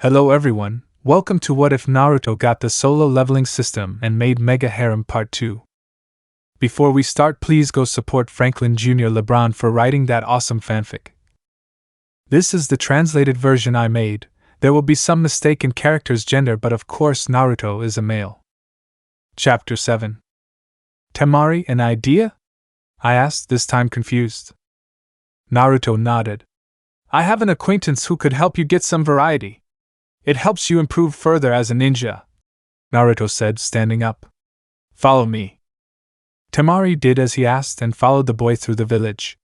Hello everyone, welcome to What If Naruto Got the Solo Leveling System and Made Mega Harem Part 2. Before we start, please go support Franklin Jr. LeBron for writing that awesome fanfic. This is the translated version I made. There will be some mistake in character's gender, but of course Naruto is a male. Chapter 7. Temari, an idea? I asked, this time confused. Naruto nodded. I have an acquaintance who could help you get some variety. It helps you improve further as a ninja, Naruto said, standing up. Follow me. Temari did as he asked and followed the boy through the village.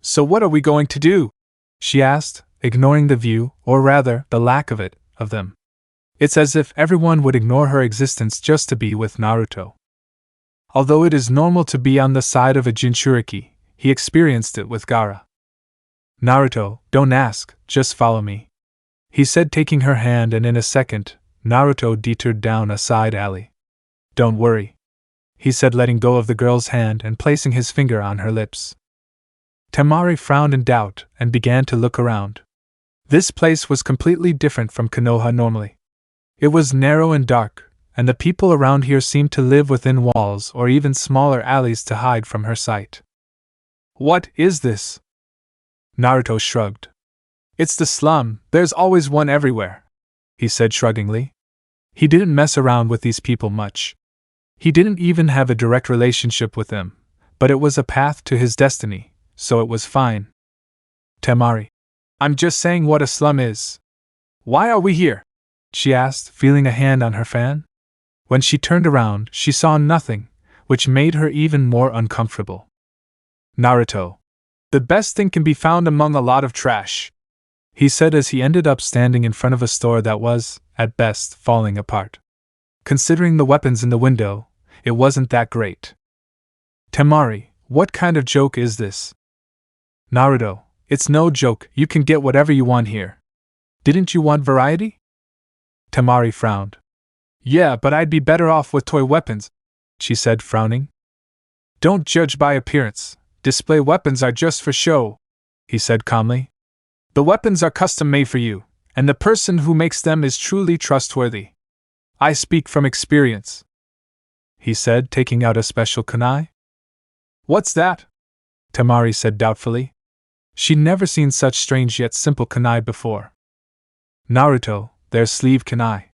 So what are we going to do? She asked, ignoring the view, or rather, the lack of it, of them. It's as if everyone would ignore her existence just to be with Naruto. Although it is normal to be on the side of a Jinchuriki, he experienced it with Gaara. Naruto, don't ask, just follow me, he said, taking her hand, and in a second, Naruto detoured down a side alley. Don't worry, he said, letting go of the girl's hand and placing his finger on her lips. Temari frowned in doubt and began to look around. This place was completely different from Konoha normally. It was narrow and dark, and the people around here seemed to live within walls or even smaller alleys to hide from her sight. What is this? Naruto shrugged. It's the slum, there's always one everywhere, he said shruggingly. He didn't mess around with these people much. He didn't even have a direct relationship with them, but it was a path to his destiny, so it was fine. Temari, I'm just saying what a slum is. Why are we here? She asked, feeling a hand on her fan. When she turned around, she saw nothing, which made her even more uncomfortable. Naruto, the best thing can be found among a lot of trash, he said as he ended up standing in front of a store that was, at best, falling apart. Considering the weapons in the window, it wasn't that great. Temari, what kind of joke is this? Naruto, it's no joke, you can get whatever you want here. Didn't you want variety? Temari frowned. Yeah, but I'd be better off with toy weapons, she said, frowning. Don't judge by appearance, display weapons are just for show, he said calmly. The weapons are custom made for you, and the person who makes them is truly trustworthy. I speak from experience, he said, taking out a special kunai. What's that? Temari said doubtfully. She'd never seen such strange yet simple kunai before. Naruto, they're sleeve kunai.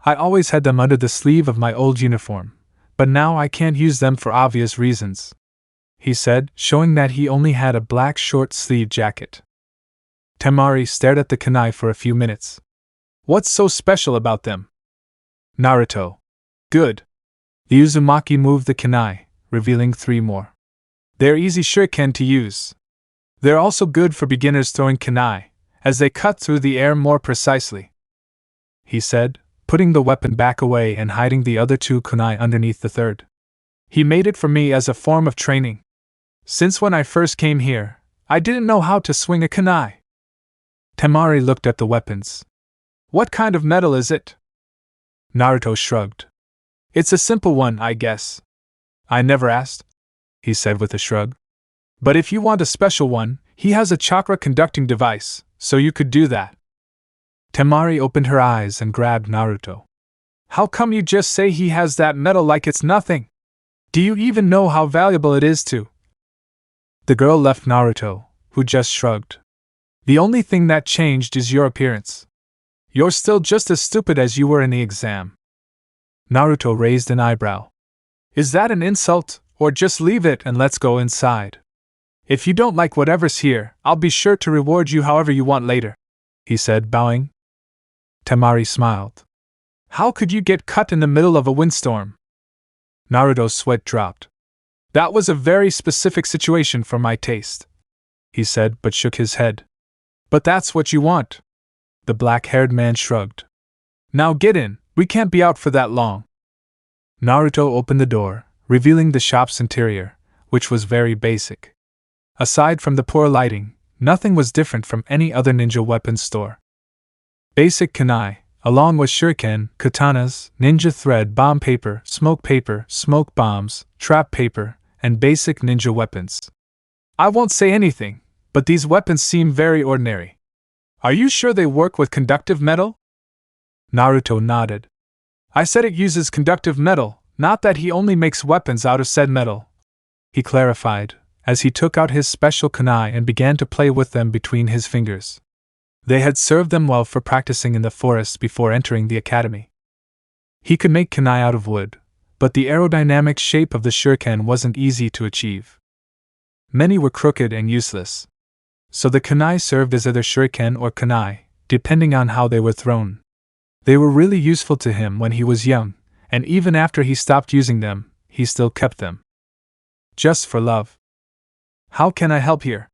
I always had them under the sleeve of my old uniform, but now I can't use them for obvious reasons, he said, showing that he only had a black short-sleeved jacket. Temari stared at the kunai for a few minutes. What's so special about them? Naruto. Good. The Uzumaki moved the kunai, revealing 3 more. They're easy shuriken to use. They're also good for beginners throwing kunai, as they cut through the air more precisely, he said, putting the weapon back away and hiding the other 2 kunai underneath the third. He made it for me as a form of training. Since when I first came here, I didn't know how to swing a kunai. Temari looked at the weapons. What kind of metal is it? Naruto shrugged. It's a simple one, I guess. I never asked, he said with a shrug. But if you want a special one, he has a chakra conducting device, so you could do that. Temari opened her eyes and grabbed Naruto. How come you just say he has that metal like it's nothing? Do you even know how valuable it is to? The girl left Naruto, who just shrugged. The only thing that changed is your appearance. You're still just as stupid as you were in the exam. Naruto raised an eyebrow. Is that an insult, or just leave it and let's go inside? If you don't like whatever's here, I'll be sure to reward you however you want later, he said, bowing. Temari smiled. How could you get cut in the middle of a windstorm? Naruto's sweat dropped. That was a very specific situation for my taste, he said, but shook his head. But that's what you want. The black-haired man shrugged. Now get in, we can't be out for that long. Naruto opened the door, revealing the shop's interior, which was very basic. Aside from the poor lighting, nothing was different from any other ninja weapons store. Basic kunai, along with shuriken, katanas, ninja thread, bomb paper, smoke bombs, trap paper, and basic ninja weapons. I won't say anything, but these weapons seem very ordinary. Are you sure they work with conductive metal? Naruto nodded. I said it uses conductive metal, not that he only makes weapons out of said metal, he clarified, as he took out his special kunai and began to play with them between his fingers. They had served them well for practicing in the forest before entering the academy. He could make kunai out of wood, but the aerodynamic shape of the shuriken wasn't easy to achieve. Many were crooked and useless. So the kunai served as either shuriken or kunai, depending on how they were thrown. They were really useful to him when he was young, and even after he stopped using them, he still kept them. Just for love. How can I help here?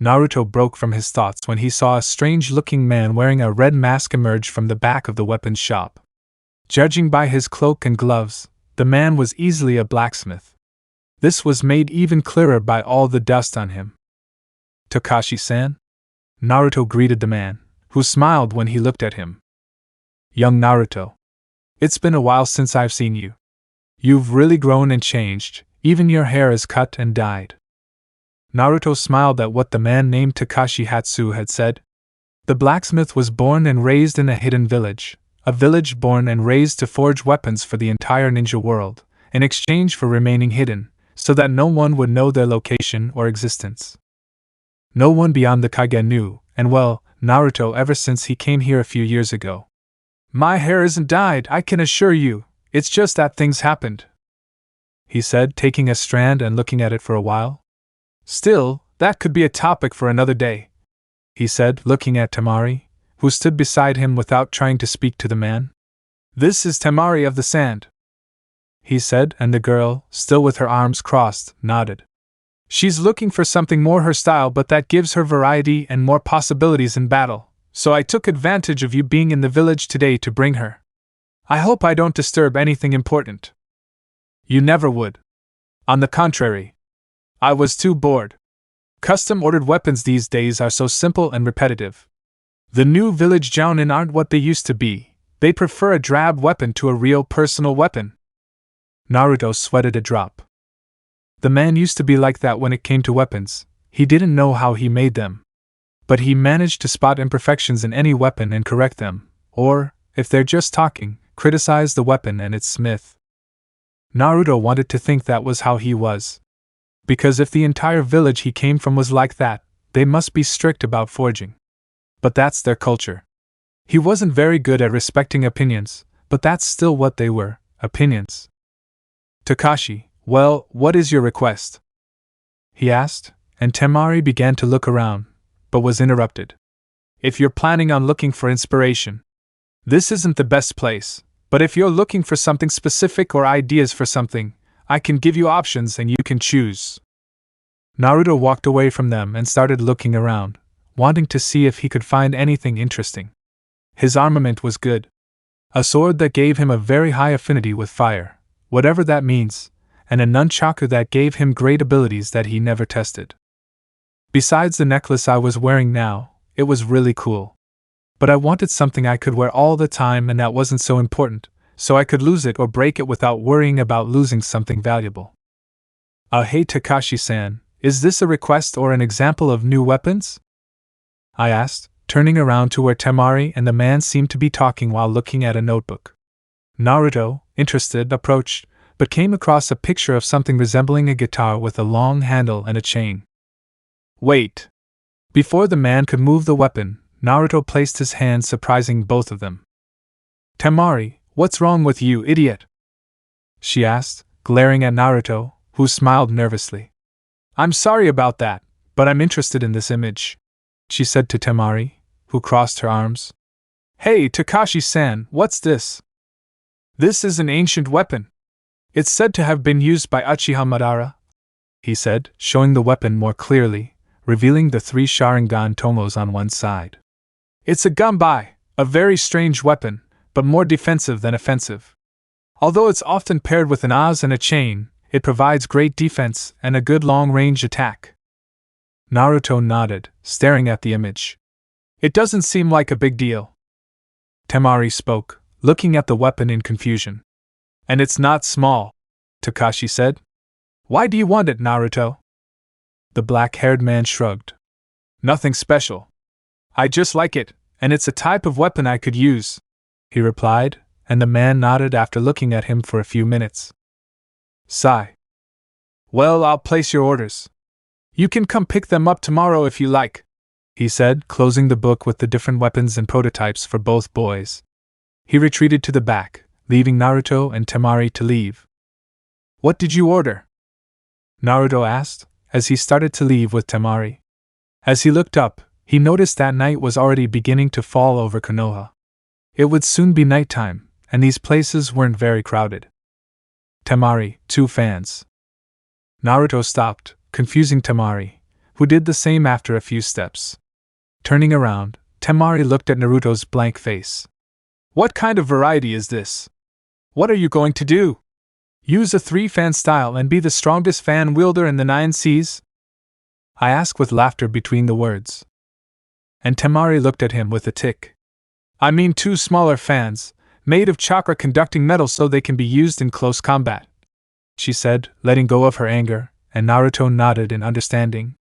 Naruto broke from his thoughts when he saw a strange-looking man wearing a red mask emerge from the back of the weapons shop. Judging by his cloak and gloves, the man was easily a blacksmith. This was made even clearer by all the dust on him. Takashi-san? Naruto greeted the man, who smiled when he looked at him. Young Naruto. It's been a while since I've seen you. You've really grown and changed, even your hair is cut and dyed. Naruto smiled at what the man named Takashi Hatsu had said. The blacksmith was born and raised in a hidden village, a village born and raised to forge weapons for the entire ninja world, in exchange for remaining hidden, so that no one would know their location or existence. No one beyond the Kage knew, and well, Naruto ever since he came here a few years ago. My hair isn't dyed, I can assure you, it's just that things happened, he said, taking a strand and looking at it for a while. Still, that could be a topic for another day, he said, looking at Temari, who stood beside him without trying to speak to the man. This is Temari of the Sand, he said, and the girl, still with her arms crossed, nodded. She's looking for something more her style, but that gives her variety and more possibilities in battle, so I took advantage of you being in the village today to bring her. I hope I don't disturb anything important. You never would. On the contrary. I was too bored. Custom-ordered weapons these days are so simple and repetitive. The new village jounin aren't what they used to be, they prefer a drab weapon to a real personal weapon. Naruto sweated a drop. The man used to be like that when it came to weapons, he didn't know how he made them. But he managed to spot imperfections in any weapon and correct them, or, if they're just talking, criticize the weapon and its smith. Naruto wanted to think that was how he was. Because if the entire village he came from was like that, they must be strict about forging. But that's their culture. He wasn't very good at respecting opinions, but that's still what they were, opinions. Takashi, well, what is your request? He asked, and Temari began to look around, but was interrupted. If you're planning on looking for inspiration, this isn't the best place, but if you're looking for something specific or ideas for something, I can give you options and you can choose. Naruto walked away from them and started looking around, wanting to see if he could find anything interesting. His armament was good. A sword that gave him a very high affinity with fire, whatever that means, and a nunchaku that gave him great abilities that he never tested. Besides the necklace I was wearing now, it was really cool. But I wanted something I could wear all the time and that wasn't so important, so I could lose it or break it without worrying about losing something valuable. Hey Takashi-san, is this a request or an example of new weapons? I asked, turning around to where Temari and the man seemed to be talking while looking at a notebook. Naruto, interested, approached, but came across a picture of something resembling a guitar with a long handle and a chain. Wait! Before the man could move the weapon, Naruto placed his hand, surprising both of them. Temari, what's wrong with you, idiot? She asked, glaring at Naruto, who smiled nervously. I'm sorry about that, but I'm interested in this image, she said to Temari, who crossed her arms. Hey, Takashi-san, what's this? This is an ancient weapon. It's said to have been used by Uchiha Madara, he said, showing the weapon more clearly, revealing the 3 Sharingan tomos on one side. It's a gunbai, a very strange weapon, but more defensive than offensive. Although it's often paired with an Oz and a chain, it provides great defense and a good long-range attack. Naruto nodded, staring at the image. It doesn't seem like a big deal. Temari spoke, looking at the weapon in confusion. And it's not small, Takashi said. Why do you want it, Naruto? The black-haired man shrugged. Nothing special. I just like it, and it's a type of weapon I could use. he replied, and the man nodded after looking at him for a few minutes. Sigh. Well, I'll place your orders. You can come pick them up tomorrow if you like, he said, closing the book with the different weapons and prototypes for both boys. He retreated to the back, leaving Naruto and Temari to leave. What did you order? Naruto asked, as he started to leave with Temari. As he looked up, he noticed that night was already beginning to fall over Konoha. It would soon be nighttime, and these places weren't very crowded. Temari, 2 fans. Naruto stopped, confusing Temari, who did the same after a few steps. Turning around, Temari looked at Naruto's blank face. What kind of variety is this? What are you going to do? Use a 3-fan style and be the strongest fan wielder in the 9 seas? I asked with laughter between the words. And Temari looked at him with a tick. I mean 2 smaller fans, made of chakra-conducting metal so they can be used in close combat, she said, letting go of her anger, and Naruto nodded in understanding.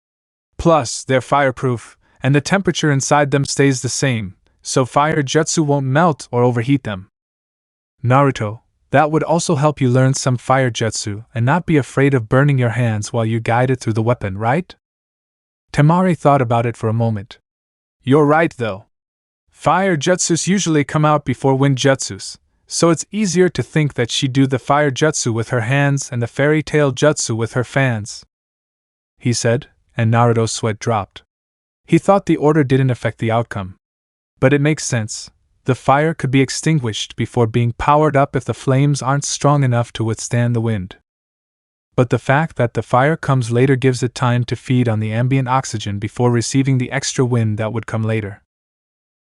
Plus, they're fireproof, and the temperature inside them stays the same, so fire jutsu won't melt or overheat them. Naruto, that would also help you learn some fire jutsu and not be afraid of burning your hands while you guide it through the weapon, right? Temari thought about it for a moment. You're right, though. Fire jutsus usually come out before wind jutsus, so it's easier to think that she'd do the fire jutsu with her hands and the fairy tail jutsu with her fans, he said, and Naruto's sweat dropped. He thought the order didn't affect the outcome. But it makes sense. The fire could be extinguished before being powered up if the flames aren't strong enough to withstand the wind. But the fact that the fire comes later gives it time to feed on the ambient oxygen before receiving the extra wind that would come later.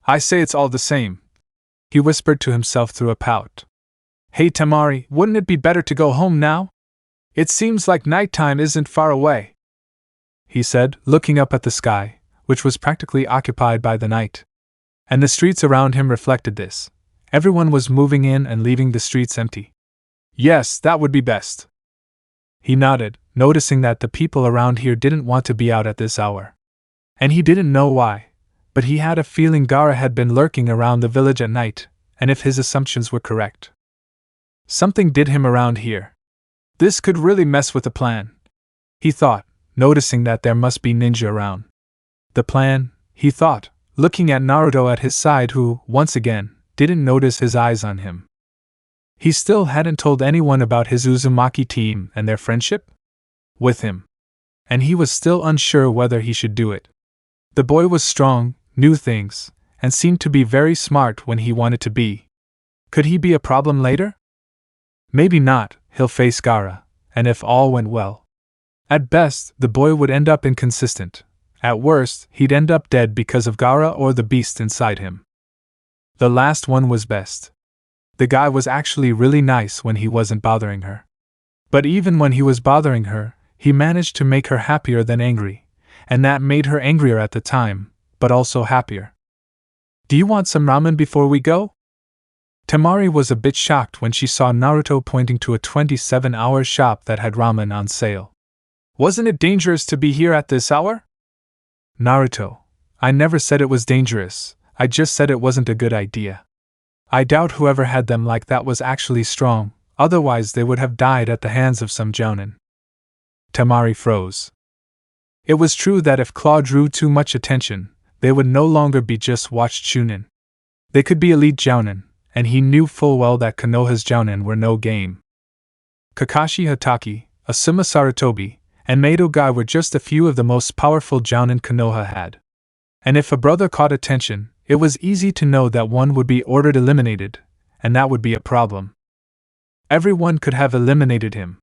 I say it's all the same, he whispered to himself through a pout. Hey Temari, wouldn't it be better to go home now? It seems like nighttime isn't far away, he said, looking up at the sky, which was practically occupied by the night. And the streets around him reflected this. Everyone was moving in and leaving the streets empty. Yes, that would be best. He nodded, noticing that the people around here didn't want to be out at this hour. And he didn't know why, but he had a feeling Gaara had been lurking around the village at night, and if his assumptions were correct, something did him around here. This could really mess with the plan, he thought, noticing that there must be ninja around. The plan, he thought, looking at Naruto at his side who, once again, didn't notice his eyes on him. He still hadn't told anyone about his Uzumaki team and their friendship with him, and he was still unsure whether he should do it. The boy was strong, knew things, and seemed to be very smart when he wanted to be. Could he be a problem later? Maybe not. He'll face Gaara, and if all went well, at best, the boy would end up inconsistent. At worst, he'd end up dead because of Gaara or the beast inside him. The last one was best. The guy was actually really nice when he wasn't bothering her. But even when he was bothering her, he managed to make her happier than angry, and that made her angrier at the time, but also happier. Do you want some ramen before we go? Temari was a bit shocked when she saw Naruto pointing to a 27-hour shop that had ramen on sale. Wasn't it dangerous to be here at this hour? Naruto, I never said it was dangerous, I just said it wasn't a good idea. I doubt whoever had them like that was actually strong, otherwise they would have died at the hands of some jounin. Temari froze. It was true that if Claw drew too much attention, they would no longer be just watched shunin. They could be elite jounin, and he knew full well that Konoha's jounin were no game. Kakashi Hatake, Asuma Sarutobi, and Meido Gai were just a few of the most powerful jounin Konoha had. And if a brother caught attention, it was easy to know that one would be ordered eliminated, and that would be a problem. Everyone could have eliminated him.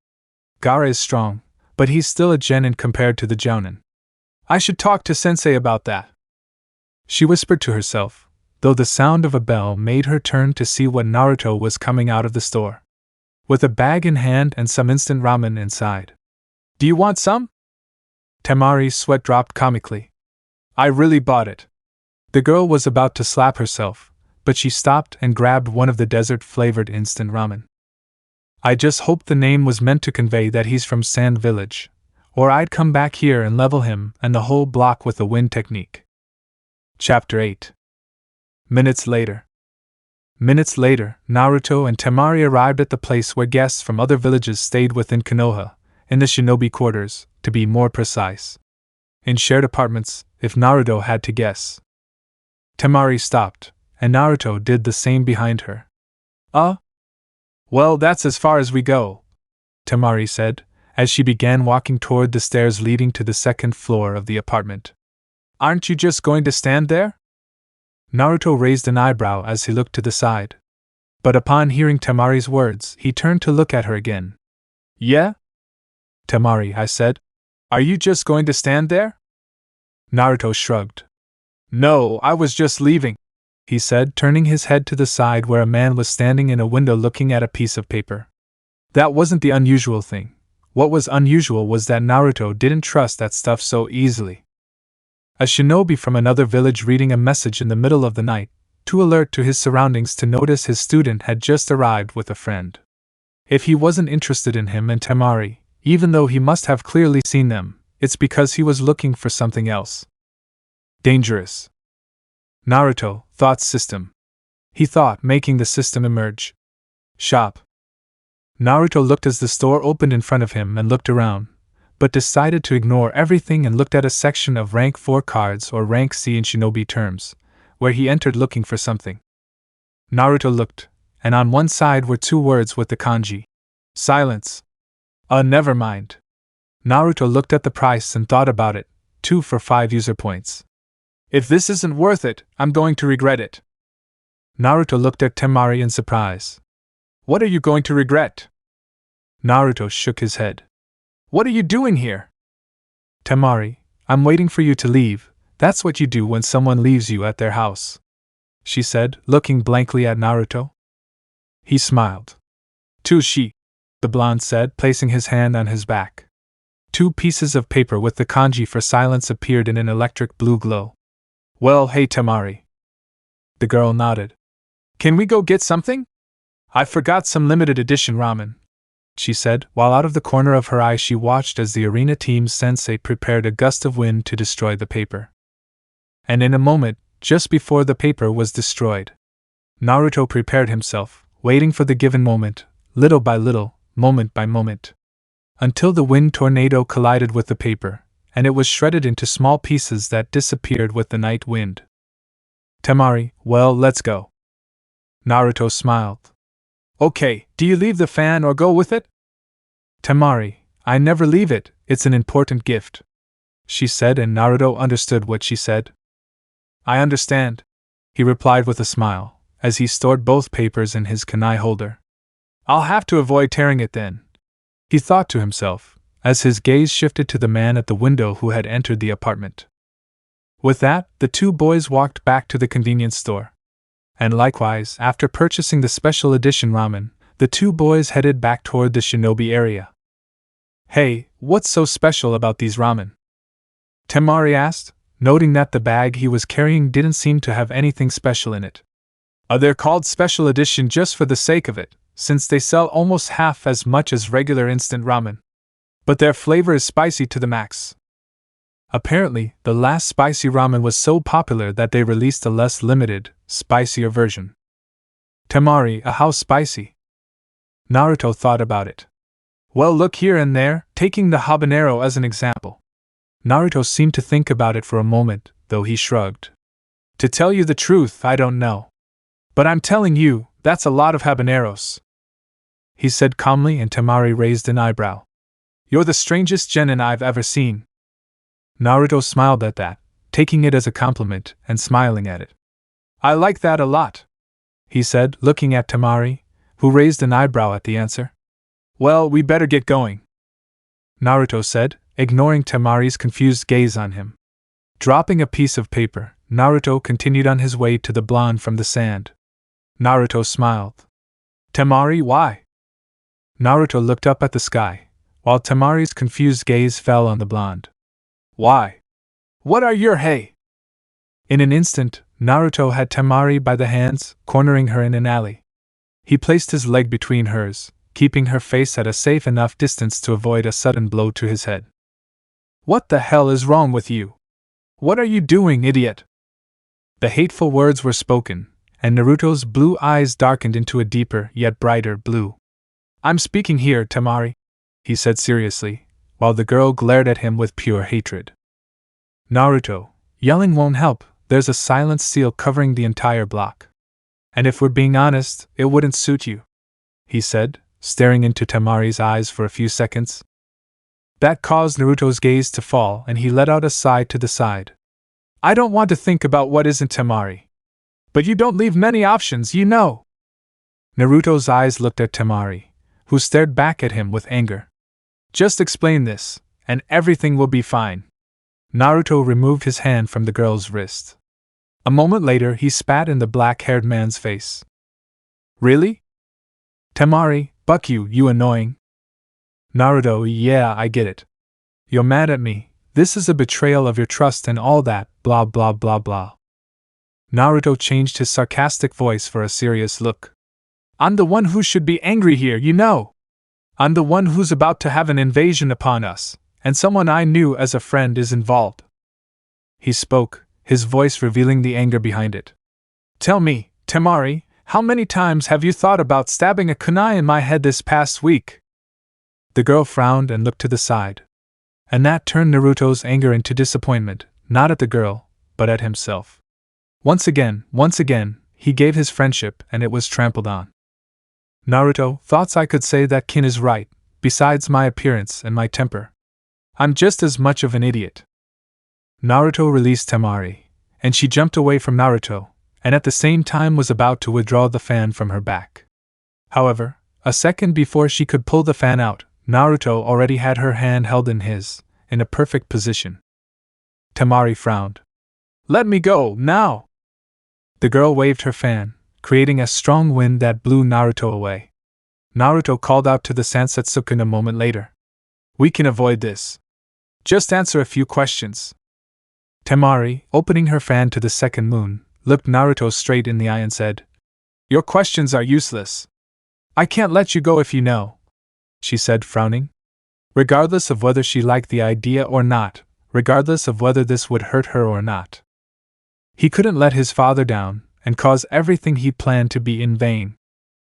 Gaara is strong, but he's still a genin compared to the jounin. I should talk to sensei about that, she whispered to herself, though the sound of a bell made her turn to see what Naruto was coming out of the store, with a bag in hand and some instant ramen inside. Do you want some? Temari's sweat dropped comically. I really bought it. The girl was about to slap herself, but she stopped and grabbed one of the desert-flavored instant ramen. I just hoped the name was meant to convey that he's from Sand Village, or I'd come back here and level him and the whole block with the wind technique. Chapter 8. Minutes later. Minutes later, Naruto and Temari arrived at the place where guests from other villages stayed within Konoha, in the shinobi quarters, to be more precise. In shared apartments, if Naruto had to guess. Temari stopped, and Naruto did the same behind her. Well, that's as far as we go, Temari said, as she began walking toward the stairs leading to the second floor of the apartment. Aren't you just going to stand there? Naruto raised an eyebrow as he looked to the side. But upon hearing Temari's words, he turned to look at her again. Yeah? Temari, I said. Are you just going to stand there? Naruto shrugged. No, I was just leaving, he said, turning his head to the side where a man was standing in a window looking at a piece of paper. That wasn't the unusual thing. What was unusual was that Naruto didn't trust that stuff so easily. A shinobi from another village reading a message in the middle of the night, too alert to his surroundings to notice his student had just arrived with a friend. If he wasn't interested in him and Temari, even though he must have clearly seen them, it's because he was looking for something else. Dangerous. Naruto, thought system. He thought, making the system emerge. Shop. Naruto looked as the store opened in front of him and looked around, but decided to ignore everything and looked at a section of rank 4 cards or rank C in shinobi terms, where he entered looking for something. Naruto looked, and on one side were 2 words with the kanji. Silence. Never mind. Naruto looked at the price and thought about it, 2 for 5 user points. If this isn't worth it, I'm going to regret it. Naruto looked at Temari in surprise. What are you going to regret? Naruto shook his head. What are you doing here? Temari, I'm waiting for you to leave. That's what you do when someone leaves you at their house, she said, looking blankly at Naruto. He smiled. Tushi, the blonde said, placing his hand on his back. 2 pieces of paper with the kanji for silence appeared in an electric blue glow. Well, hey Temari. The girl nodded. Can we go get something? I forgot some limited edition ramen, she said, while out of the corner of her eye she watched as the arena team's sensei prepared a gust of wind to destroy the paper. And in a moment, just before the paper was destroyed, Naruto prepared himself, waiting for the given moment, little by little, moment by moment, until the wind tornado collided with the paper, and it was shredded into small pieces that disappeared with the night wind. Temari, well, let's go. Naruto smiled. Okay, do you leave the fan or go with it? Temari, I never leave it, it's an important gift, she said, and Naruto understood what she said. I understand, he replied with a smile, as he stored both papers in his kunai holder. I'll have to avoid tearing it then, he thought to himself, as his gaze shifted to the man at the window who had entered the apartment. With that, the 2 boys walked back to the convenience store. And likewise, after purchasing the special edition ramen, the 2 boys headed back toward the shinobi area. Hey, what's so special about these ramen? Temari asked, noting that the bag he was carrying didn't seem to have anything special in it. They're called special edition just for the sake of it, since they sell almost half as much as regular instant ramen. But their flavor is spicy to the max. Apparently, the last spicy ramen was so popular that they released a less limited, spicier version. Temari, how spicy? Naruto thought about it. Well, look here and there, taking the habanero as an example. Naruto seemed to think about it for a moment, though he shrugged. To tell you the truth, I don't know. But I'm telling you, that's a lot of habaneros, he said calmly, and Temari raised an eyebrow. You're the strangest genin I've ever seen. Naruto smiled at that, taking it as a compliment and smiling at it. I like that a lot, he said, looking at Temari, who raised an eyebrow at the answer. Well, we better get going, Naruto said, ignoring Temari's confused gaze on him. Dropping a piece of paper, Naruto continued on his way to the blonde from the sand. Naruto smiled. Temari, why? Naruto looked up at the sky, while Temari's confused gaze fell on the blonde. Why? What are your hey? In an instant, Naruto had Temari by the hands, cornering her in an alley. He placed his leg between hers, keeping her face at a safe enough distance to avoid a sudden blow to his head. What the hell is wrong with you? What are you doing, idiot? The hateful words were spoken, and Naruto's blue eyes darkened into a deeper yet brighter blue. "I'm speaking here, Temari," he said seriously, while the girl glared at him with pure hatred. "Naruto, yelling won't help, there's a silent seal covering the entire block. And if we're being honest, it wouldn't suit you," he said, staring into Temari's eyes for a few seconds. That caused Naruto's gaze to fall and he let out a sigh to the side. "I don't want to think about what isn't Temari. But you don't leave many options, you know." Naruto's eyes looked at Temari, who stared back at him with anger. "Just explain this, and everything will be fine." Naruto removed his hand from the girl's wrist. A moment later he spat in the black-haired man's face. "Really? Temari, buck you annoying." "Naruto, yeah, I get it. You're mad at me, this is a betrayal of your trust and all that, blah blah blah blah." Naruto changed his sarcastic voice for a serious look. "I'm the one who should be angry here, you know. I'm the one who's about to have an invasion upon us, and someone I knew as a friend is involved." He spoke, his voice revealing the anger behind it. "Tell me, Temari, how many times have you thought about stabbing a kunai in my head this past week?" The girl frowned and looked to the side. And that turned Naruto's anger into disappointment, not at the girl, but at himself. Once again, he gave his friendship and it was trampled on. "Naruto, thoughts I could say that Kin is right, besides my appearance and my temper. I'm just as much of an idiot." Naruto released Temari, and she jumped away from Naruto, and at the same time was about to withdraw the fan from her back. However, a second before she could pull the fan out, Naruto already had her hand held in his, in a perfect position. Temari frowned. "Let me go, now!" The girl waved her fan, creating a strong wind that blew Naruto away. Naruto called out to the Sukuna a moment later. "We can avoid this. Just answer a few questions." Temari, opening her fan to the second moon, looked Naruto straight in the eye and said, "Your questions are useless. I can't let you go if you know," she said, frowning. Regardless of whether she liked the idea or not, regardless of whether this would hurt her or not. He couldn't let his father down, and cause everything he planned to be in vain.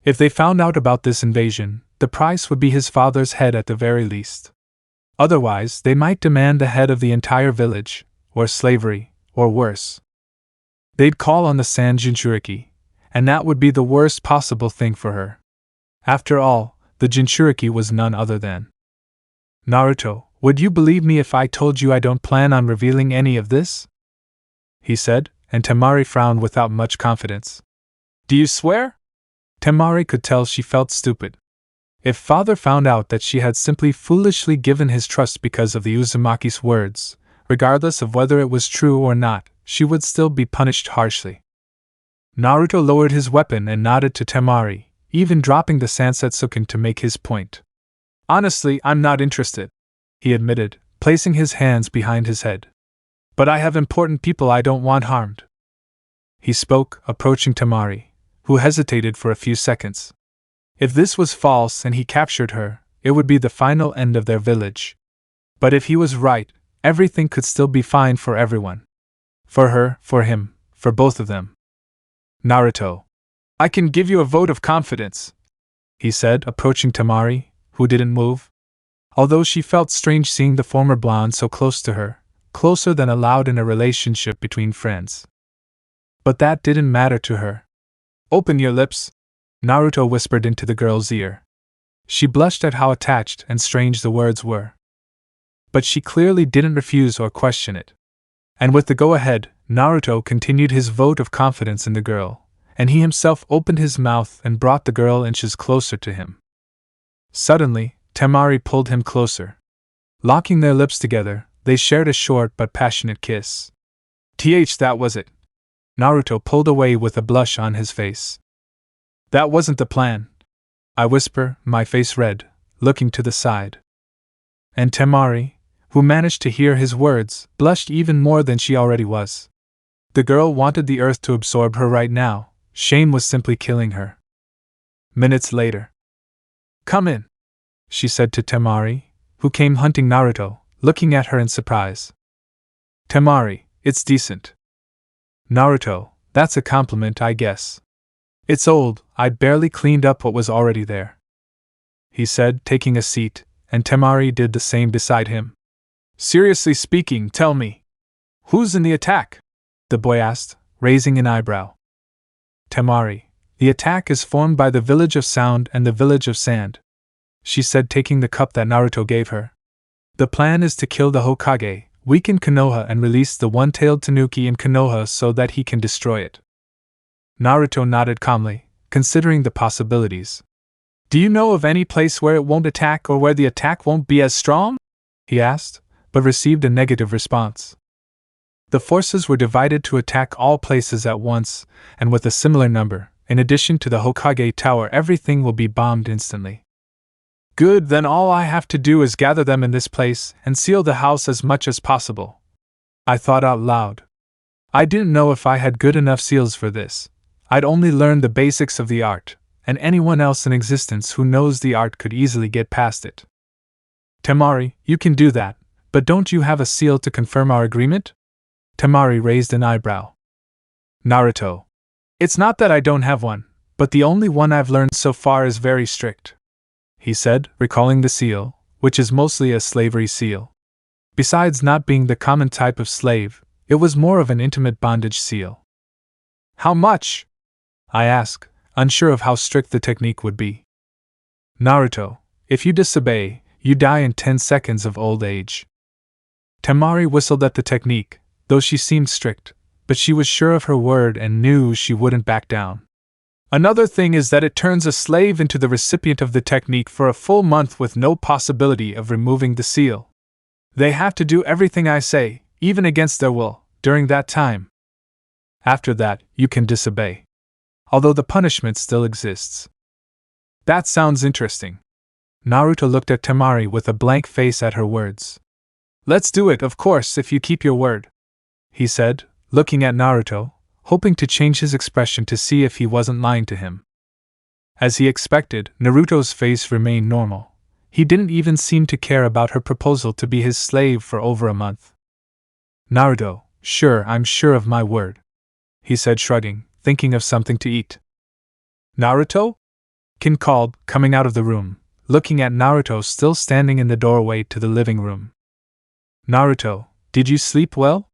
If they found out about this invasion, the price would be his father's head at the very least. Otherwise, they might demand the head of the entire village, or slavery, or worse. They'd call on the Sand Jinchuriki, and that would be the worst possible thing for her. After all, the Jinchuriki was none other than. "Naruto, would you believe me if I told you I don't plan on revealing any of this?" he said, and Temari frowned without much confidence. "Do you swear?" Temari could tell she felt stupid. If father found out that she had simply foolishly given his trust because of the Uzumaki's words, regardless of whether it was true or not, she would still be punished harshly. Naruto lowered his weapon and nodded to Temari, even dropping the Sansetsukun to make his point. "Honestly, I'm not interested," he admitted, placing his hands behind his head. "But I have important people I don't want harmed." He spoke, approaching Temari, who hesitated for a few seconds. If this was false and he captured her, it would be the final end of their village. But if he was right, everything could still be fine for everyone. For her, for him, for both of them. "Naruto, I can give you a vote of confidence," he said, approaching Temari, who didn't move. Although she felt strange seeing the former blonde so close to her, closer than allowed in a relationship between friends. But that didn't matter to her. "Open your lips," Naruto whispered into the girl's ear. She blushed at how attached and strange the words were. But she clearly didn't refuse or question it. And with the go-ahead, Naruto continued his vote of confidence in the girl, and he himself opened his mouth and brought the girl inches closer to him. Suddenly, Temari pulled him closer. Locking their lips together, they shared a short but passionate kiss. That was it. Naruto pulled away with a blush on his face. "That wasn't the plan," I whisper, my face red, looking to the side. And Temari, who managed to hear his words, blushed even more than she already was. The girl wanted the earth to absorb her right now. Shame was simply killing her. Minutes later. "Come in," she said to Temari, who came hunting Naruto, looking at her in surprise. "Temari, it's decent." "Naruto, That's a compliment, I guess. It's old, I'd barely cleaned up what was already there," he said, taking a seat, and Temari did the same beside him. "Seriously speaking, tell me, who's in the attack?" the boy asked, raising an eyebrow. "Temari, the attack is formed by the Village of Sound and the Village of Sand," she said, taking the cup that Naruto gave her. "The plan is to kill the Hokage, weaken Konoha, and release the one-tailed Tanuki in Konoha so that he can destroy it." Naruto nodded calmly, considering the possibilities. "Do you know of any place where it won't attack or where the attack won't be as strong?" he asked, but received a negative response. The forces were divided to attack all places at once, and with a similar number. In addition to the Hokage Tower, everything will be bombed instantly. "Good, then all I have to do is gather them in this place and seal the house as much as possible," I thought out loud. I didn't know if I had good enough seals for this. I'd only learned the basics of the art, and anyone else in existence who knows the art could easily get past it. "Temari, you can do that, but don't you have a seal to confirm our agreement?" Temari raised an eyebrow. "Naruto, it's not that I don't have one, but the only one I've learned so far is very strict," he said, recalling the seal, which is mostly a slavery seal. Besides not being the common type of slave, it was more of an intimate bondage seal. "How much?" I asked, unsure of how strict the technique would be. "Naruto, if you disobey, you die in 10 seconds of old age." Temari whistled at the technique, though she seemed strict, but she was sure of her word and knew she wouldn't back down. "Another thing is that it turns a slave into the recipient of the technique for a full month with no possibility of removing the seal. They have to do everything I say, even against their will, during that time. After that, you can disobey, although the punishment still exists." "That sounds interesting." Naruto looked at Temari with a blank face at her words. "Let's do it, of course, if you keep your word," he said, looking at Naruto, hoping to change his expression to see if he wasn't lying to him. As he expected, Naruto's face remained normal. He didn't even seem to care about her proposal to be his slave for over a month. "Naruto, sure, I'm sure of my word," he said, shrugging, thinking of something to eat. "Naruto?" Kin called, coming out of the room, looking at Naruto still standing in the doorway to the living room. "Naruto, did you sleep well?"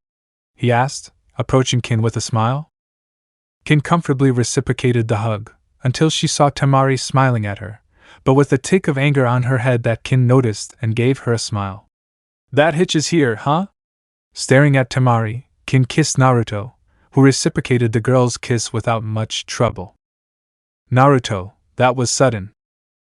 he asked, approaching Kin with a smile. Kin comfortably reciprocated the hug, until she saw Temari smiling at her, but with a tick of anger on her head that Kin noticed and gave her a smile. "That hitch is here, huh?" Staring at Temari, Kin kissed Naruto, who reciprocated the girl's kiss without much trouble. "Naruto, that was sudden,"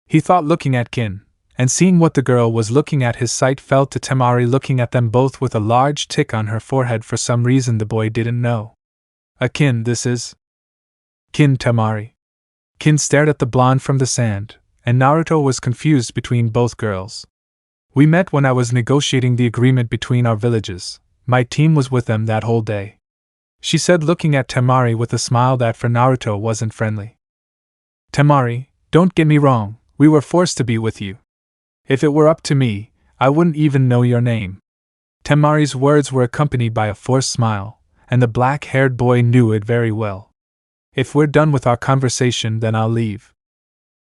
he thought, looking at Kin, and seeing what the girl was looking at, his sight fell to Temari looking at them both with a large tick on her forehead for some reason the boy didn't know. "Kin, this is Kin Temari." Kin stared at the blonde from the sand, and Naruto was confused between both girls. "We met when I was negotiating the agreement between our villages. My team was with them that whole day," she said, looking at Temari with a smile that for Naruto wasn't friendly. "Temari, don't get me wrong, we were forced to be with you. If it were up to me, I wouldn't even know your name." Temari's words were accompanied by a forced smile, and the black-haired boy knew it very well. "If we're done with our conversation, then I'll leave,"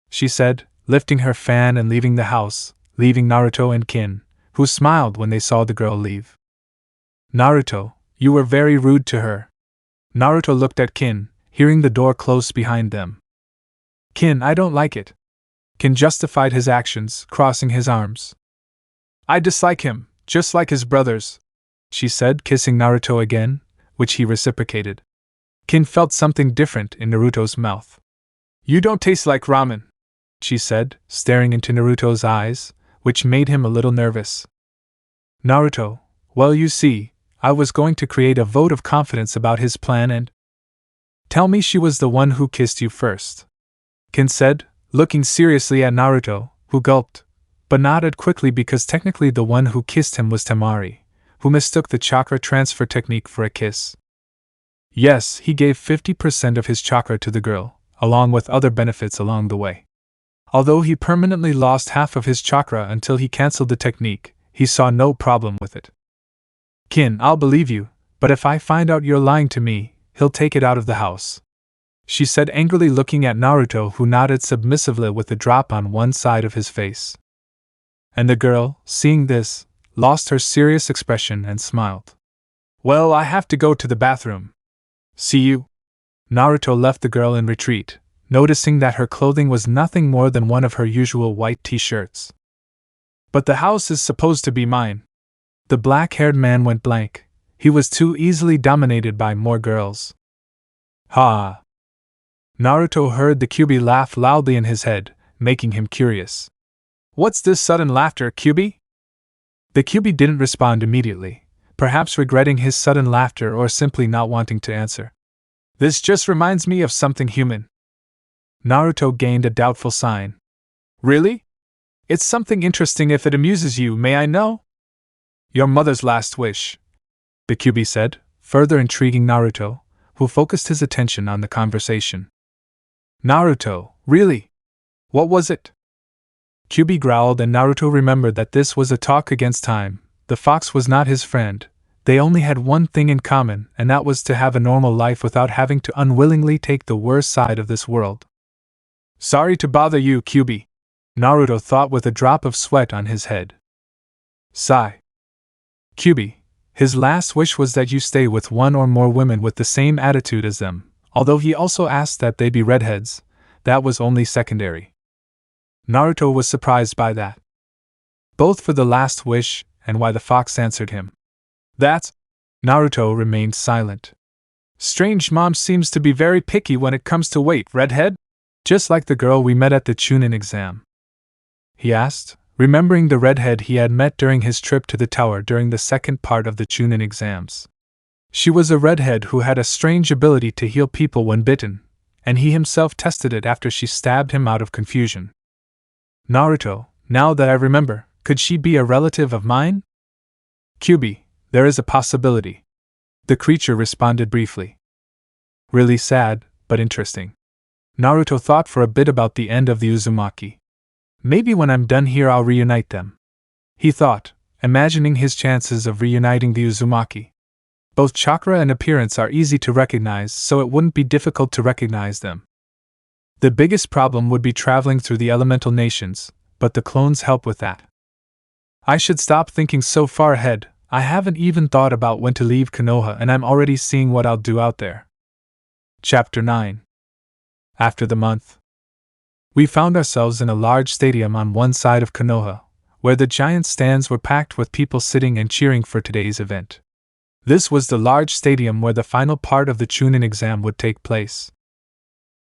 she said, lifting her fan and leaving the house, leaving Naruto and Kin, who smiled when they saw the girl leave. "Naruto, you were very rude to her." Naruto looked at Kin, hearing the door close behind them. "Kin, I don't like it." Kin justified his actions, crossing his arms. "I dislike him, just like his brothers," she said, kissing Naruto again, which he reciprocated. Kin felt something different in Naruto's mouth. "You don't taste like ramen," she said, staring into Naruto's eyes, which made him a little nervous. "Naruto, well, you see, I was going to create a vote of confidence about his plan and tell me she was the one who kissed you first," Kin said, looking seriously at Naruto, who gulped, but nodded quickly because technically the one who kissed him was Temari, who mistook the chakra transfer technique for a kiss. Yes, he gave 50% of his chakra to the girl, along with other benefits along the way. Although he permanently lost half of his chakra until he cancelled the technique, he saw no problem with it. "Kin, I'll believe you, but if I find out you're lying to me, he'll take it out of the house," she said angrily, looking at Naruto, who nodded submissively with a drop on one side of his face. And the girl, seeing this, lost her serious expression and smiled. "Well, I have to go to the bathroom. See you." Naruto left the girl in retreat, noticing that her clothing was nothing more than one of her usual white t-shirts. "But the house is supposed to be mine." The black-haired man went blank. He was too easily dominated by more girls. "Ha!" Naruto heard the Kyuubi laugh loudly in his head, making him curious. "What's this sudden laughter, Kyuubi?" The Kyuubi didn't respond immediately, perhaps regretting his sudden laughter or simply not wanting to answer. "This just reminds me of something human." Naruto gained a doubtful sign. "Really? It's something interesting. If it amuses you, may I know?" "Your mother's last wish," the Kyuubi said, further intriguing Naruto, who focused his attention on the conversation. "Naruto, really? What was it?" Kyuubi growled, and Naruto remembered that this was a talk against time. The fox was not his friend. They only had one thing in common, and that was to have a normal life without having to unwillingly take the worst side of this world. "Sorry to bother you, Kyuubi," Naruto thought with a drop of sweat on his head. Sigh. "Kyuubi, his last wish was that you stay with one or more women with the same attitude as them, although he also asked that they be redheads. That was only secondary." Naruto was surprised by that. Both for the last wish and why the fox answered him. "That's..." Naruto remained silent. "Strange, mom seems to be very picky when it comes to weight, redhead? Just like the girl we met at the Chunin exam?" he asked, remembering the redhead he had met during his trip to the tower during the second part of the Chunin exams. She was a redhead who had a strange ability to heal people when bitten, and he himself tested it after she stabbed him out of confusion. "Naruto, now that I remember, could she be a relative of mine?" "Kyuubi, there is a possibility," the creature responded briefly. "Really sad, but interesting." Naruto thought for a bit about the end of the Uzumaki. "Maybe when I'm done here I'll reunite them," he thought, imagining his chances of reuniting the Uzumaki. Both chakra and appearance are easy to recognize, so it wouldn't be difficult to recognize them. The biggest problem would be traveling through the elemental nations, but the clones help with that. "I should stop thinking so far ahead. I haven't even thought about when to leave Konoha and I'm already seeing what I'll do out there." Chapter 9. After the month, we found ourselves in a large stadium on one side of Konoha, where the giant stands were packed with people sitting and cheering for today's event. This was the large stadium where the final part of the Chunin exam would take place.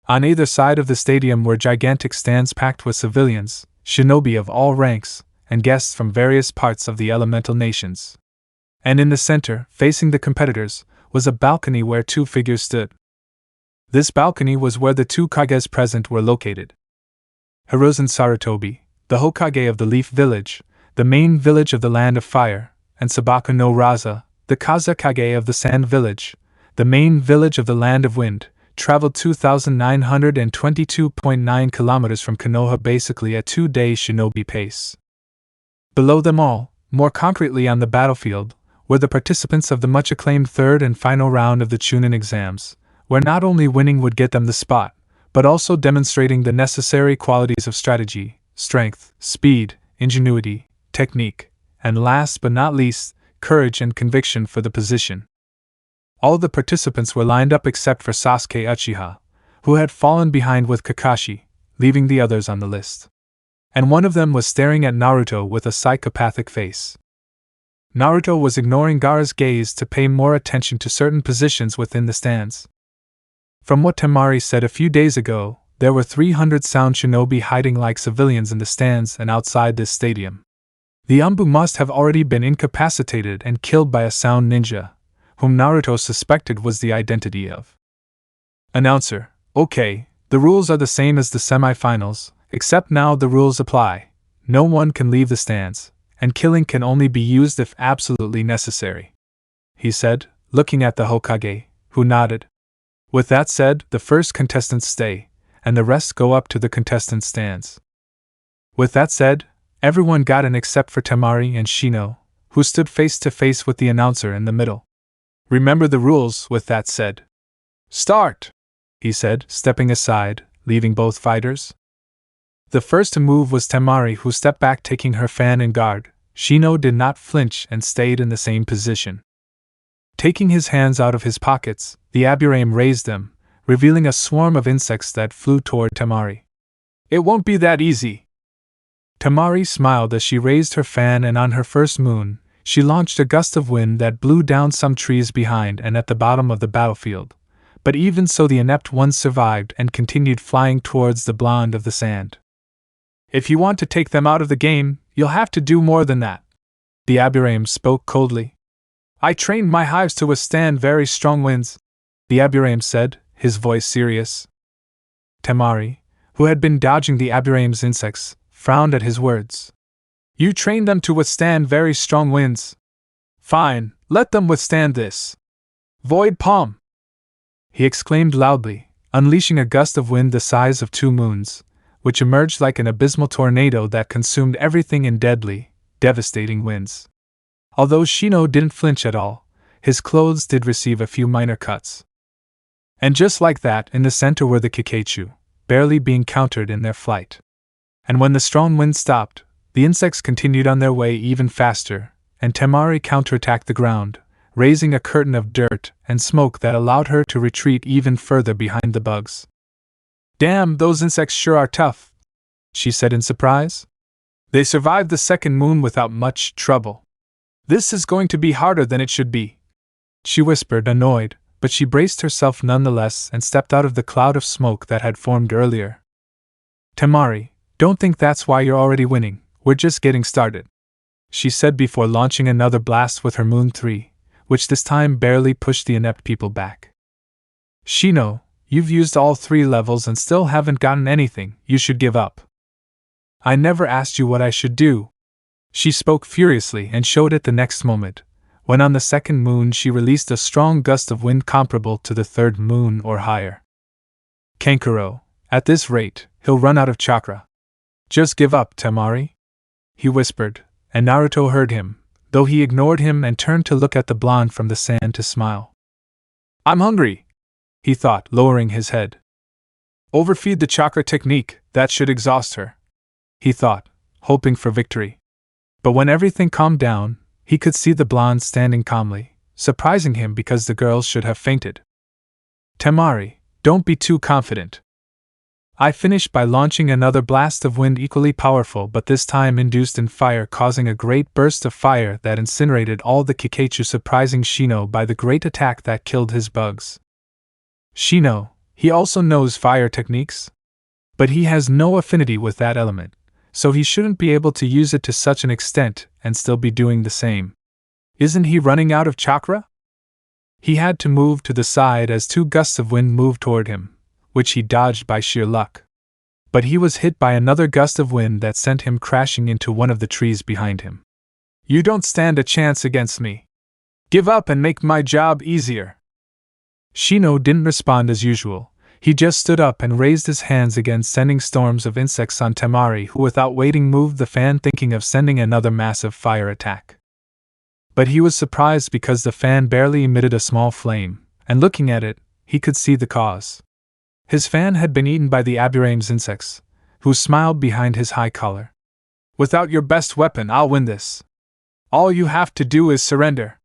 On either side of the stadium were gigantic stands packed with civilians, shinobi of all ranks, and guests from various parts of the elemental nations. And in the center, facing the competitors, was a balcony where two figures stood. This balcony was where the two Kages present were located. Hiruzen Sarutobi, the Hokage of the Leaf Village, the main village of the Land of Fire, and Sabaka no Raza, the Kazekage of the Sand Village, the main village of the Land of Wind, traveled 2,922.9 kilometers from Konoha, basically at 2-day shinobi pace. Below them all, more concretely on the battlefield, were the participants of the much-acclaimed third and final round of the Chunin exams, where not only winning would get them the spot, but also demonstrating the necessary qualities of strategy, strength, speed, ingenuity, technique, and last but not least, courage and conviction for the position. All the participants were lined up except for Sasuke Uchiha, who had fallen behind with Kakashi, leaving the others on the list. And one of them was staring at Naruto with a psychopathic face. Naruto was ignoring Gaara's gaze to pay more attention to certain positions within the stands. From what Temari said a few days ago, there were 300 sound shinobi hiding like civilians in the stands and outside this stadium. The Anbu must have already been incapacitated and killed by a sound ninja, whom Naruto suspected was the identity of. Announcer: "Okay, the rules are the same as the semi-finals, except now the rules apply. No one can leave the stands, and killing can only be used if absolutely necessary," he said, looking at the Hokage, who nodded. "With that said, the first contestants stay, and the rest go up to the contestant stands." With that said, everyone got in except for Temari and Shino, who stood face to face with the announcer in the middle. "Remember the rules," with that said. Start! He said, stepping aside, leaving both fighters. The first to move was Temari, who stepped back taking her fan in guard. Shino did not flinch and stayed in the same position. Taking his hands out of his pockets, the Aburame raised them, revealing a swarm of insects that flew toward Temari. It won't be that easy. Temari smiled as she raised her fan, and on her first moon, she launched a gust of wind that blew down some trees behind and at the bottom of the battlefield. But even so, the inept ones survived and continued flying towards the blonde of the sand. If you want to take them out of the game, you'll have to do more than that. The Aburame spoke coldly. I trained my hives to withstand very strong winds, the Aburame said, his voice serious. Temari, who had been dodging the Aburame's insects, frowned at his words. You trained them to withstand very strong winds. Fine, let them withstand this. Void Palm! He exclaimed loudly, unleashing a gust of wind the size of 2 moons, which emerged like an abysmal tornado that consumed everything in deadly, devastating winds. Although Shino didn't flinch at all, his clothes did receive a few minor cuts. And just like that, in the center were the Kikaichu, barely being countered in their flight. And when the strong wind stopped, the insects continued on their way even faster, and Temari counterattacked the ground, raising a curtain of dirt and smoke that allowed her to retreat even further behind the bugs. Damn, those insects sure are tough, she said in surprise. They survived the second moon without much trouble. This is going to be harder than it should be, she whispered, annoyed, but she braced herself nonetheless and stepped out of the cloud of smoke that had formed earlier. Temari, don't think that's why you're already winning, we're just getting started, she said before launching another blast with her Moon 3, which this time barely pushed the inept people back. Shino, you've used all 3 levels and still haven't gotten anything, you should give up. I never asked you what I should do. She spoke furiously and showed it the next moment, when on the second moon she released a strong gust of wind comparable to the 3rd moon or higher. Kankuro, at this rate, he'll run out of chakra. Just give up, Temari, he whispered, and Naruto heard him, though he ignored him and turned to look at the blonde from the sand to smile. I'm hungry, he thought, lowering his head. Overfeed the chakra technique, that should exhaust her, he thought, hoping for victory. But when everything calmed down, he could see the blonde standing calmly, surprising him because the girl should have fainted. Temari, don't be too confident. I finished by launching another blast of wind equally powerful, but this time induced in fire, causing a great burst of fire that incinerated all the Kikaichu, surprising Shino by the great attack that killed his bugs. Shino, he also knows fire techniques? But he has no affinity with that element, so he shouldn't be able to use it to such an extent and still be doing the same. Isn't he running out of chakra? He had to move to the side as 2 gusts of wind moved toward him, which he dodged by sheer luck. But he was hit by another gust of wind that sent him crashing into one of the trees behind him. You don't stand a chance against me. Give up and make my job easier. Shino didn't respond as usual. He just stood up and raised his hands again, sending storms of insects on Temari, who without waiting moved the fan, thinking of sending another massive fire attack. But he was surprised because the fan barely emitted a small flame, and looking at it, he could see the cause. His fan had been eaten by the Aburame's insects, who smiled behind his high collar. Without your best weapon, I'll win this. All you have to do is surrender,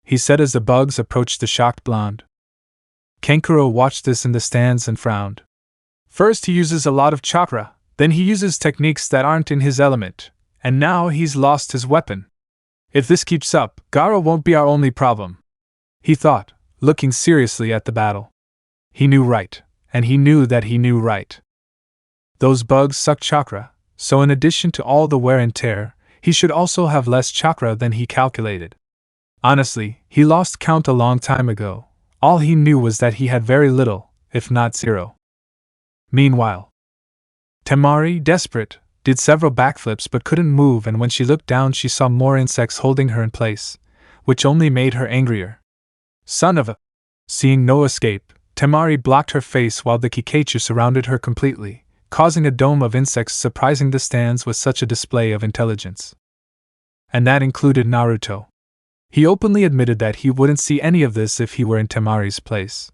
he said as the bugs approached the shocked blonde. Kankuro watched this in the stands and frowned. First he uses a lot of chakra, then he uses techniques that aren't in his element, and now he's lost his weapon. If this keeps up, Gaara won't be our only problem, he thought, looking seriously at the battle. He knew right, and he knew that he knew right. Those bugs suck chakra, so in addition to all the wear and tear, he should also have less chakra than he calculated. Honestly, he lost count a long time ago. All he knew was that he had very little, if not 0. Meanwhile, Temari, desperate, did several backflips but couldn't move, and when she looked down she saw more insects holding her in place, which only made her angrier. Son of a... Seeing no escape, Temari blocked her face while the Kikaichu surrounded her completely, causing a dome of insects, surprising the stands with such a display of intelligence. And that included Naruto. He openly admitted that he wouldn't see any of this if he were in Temari's place.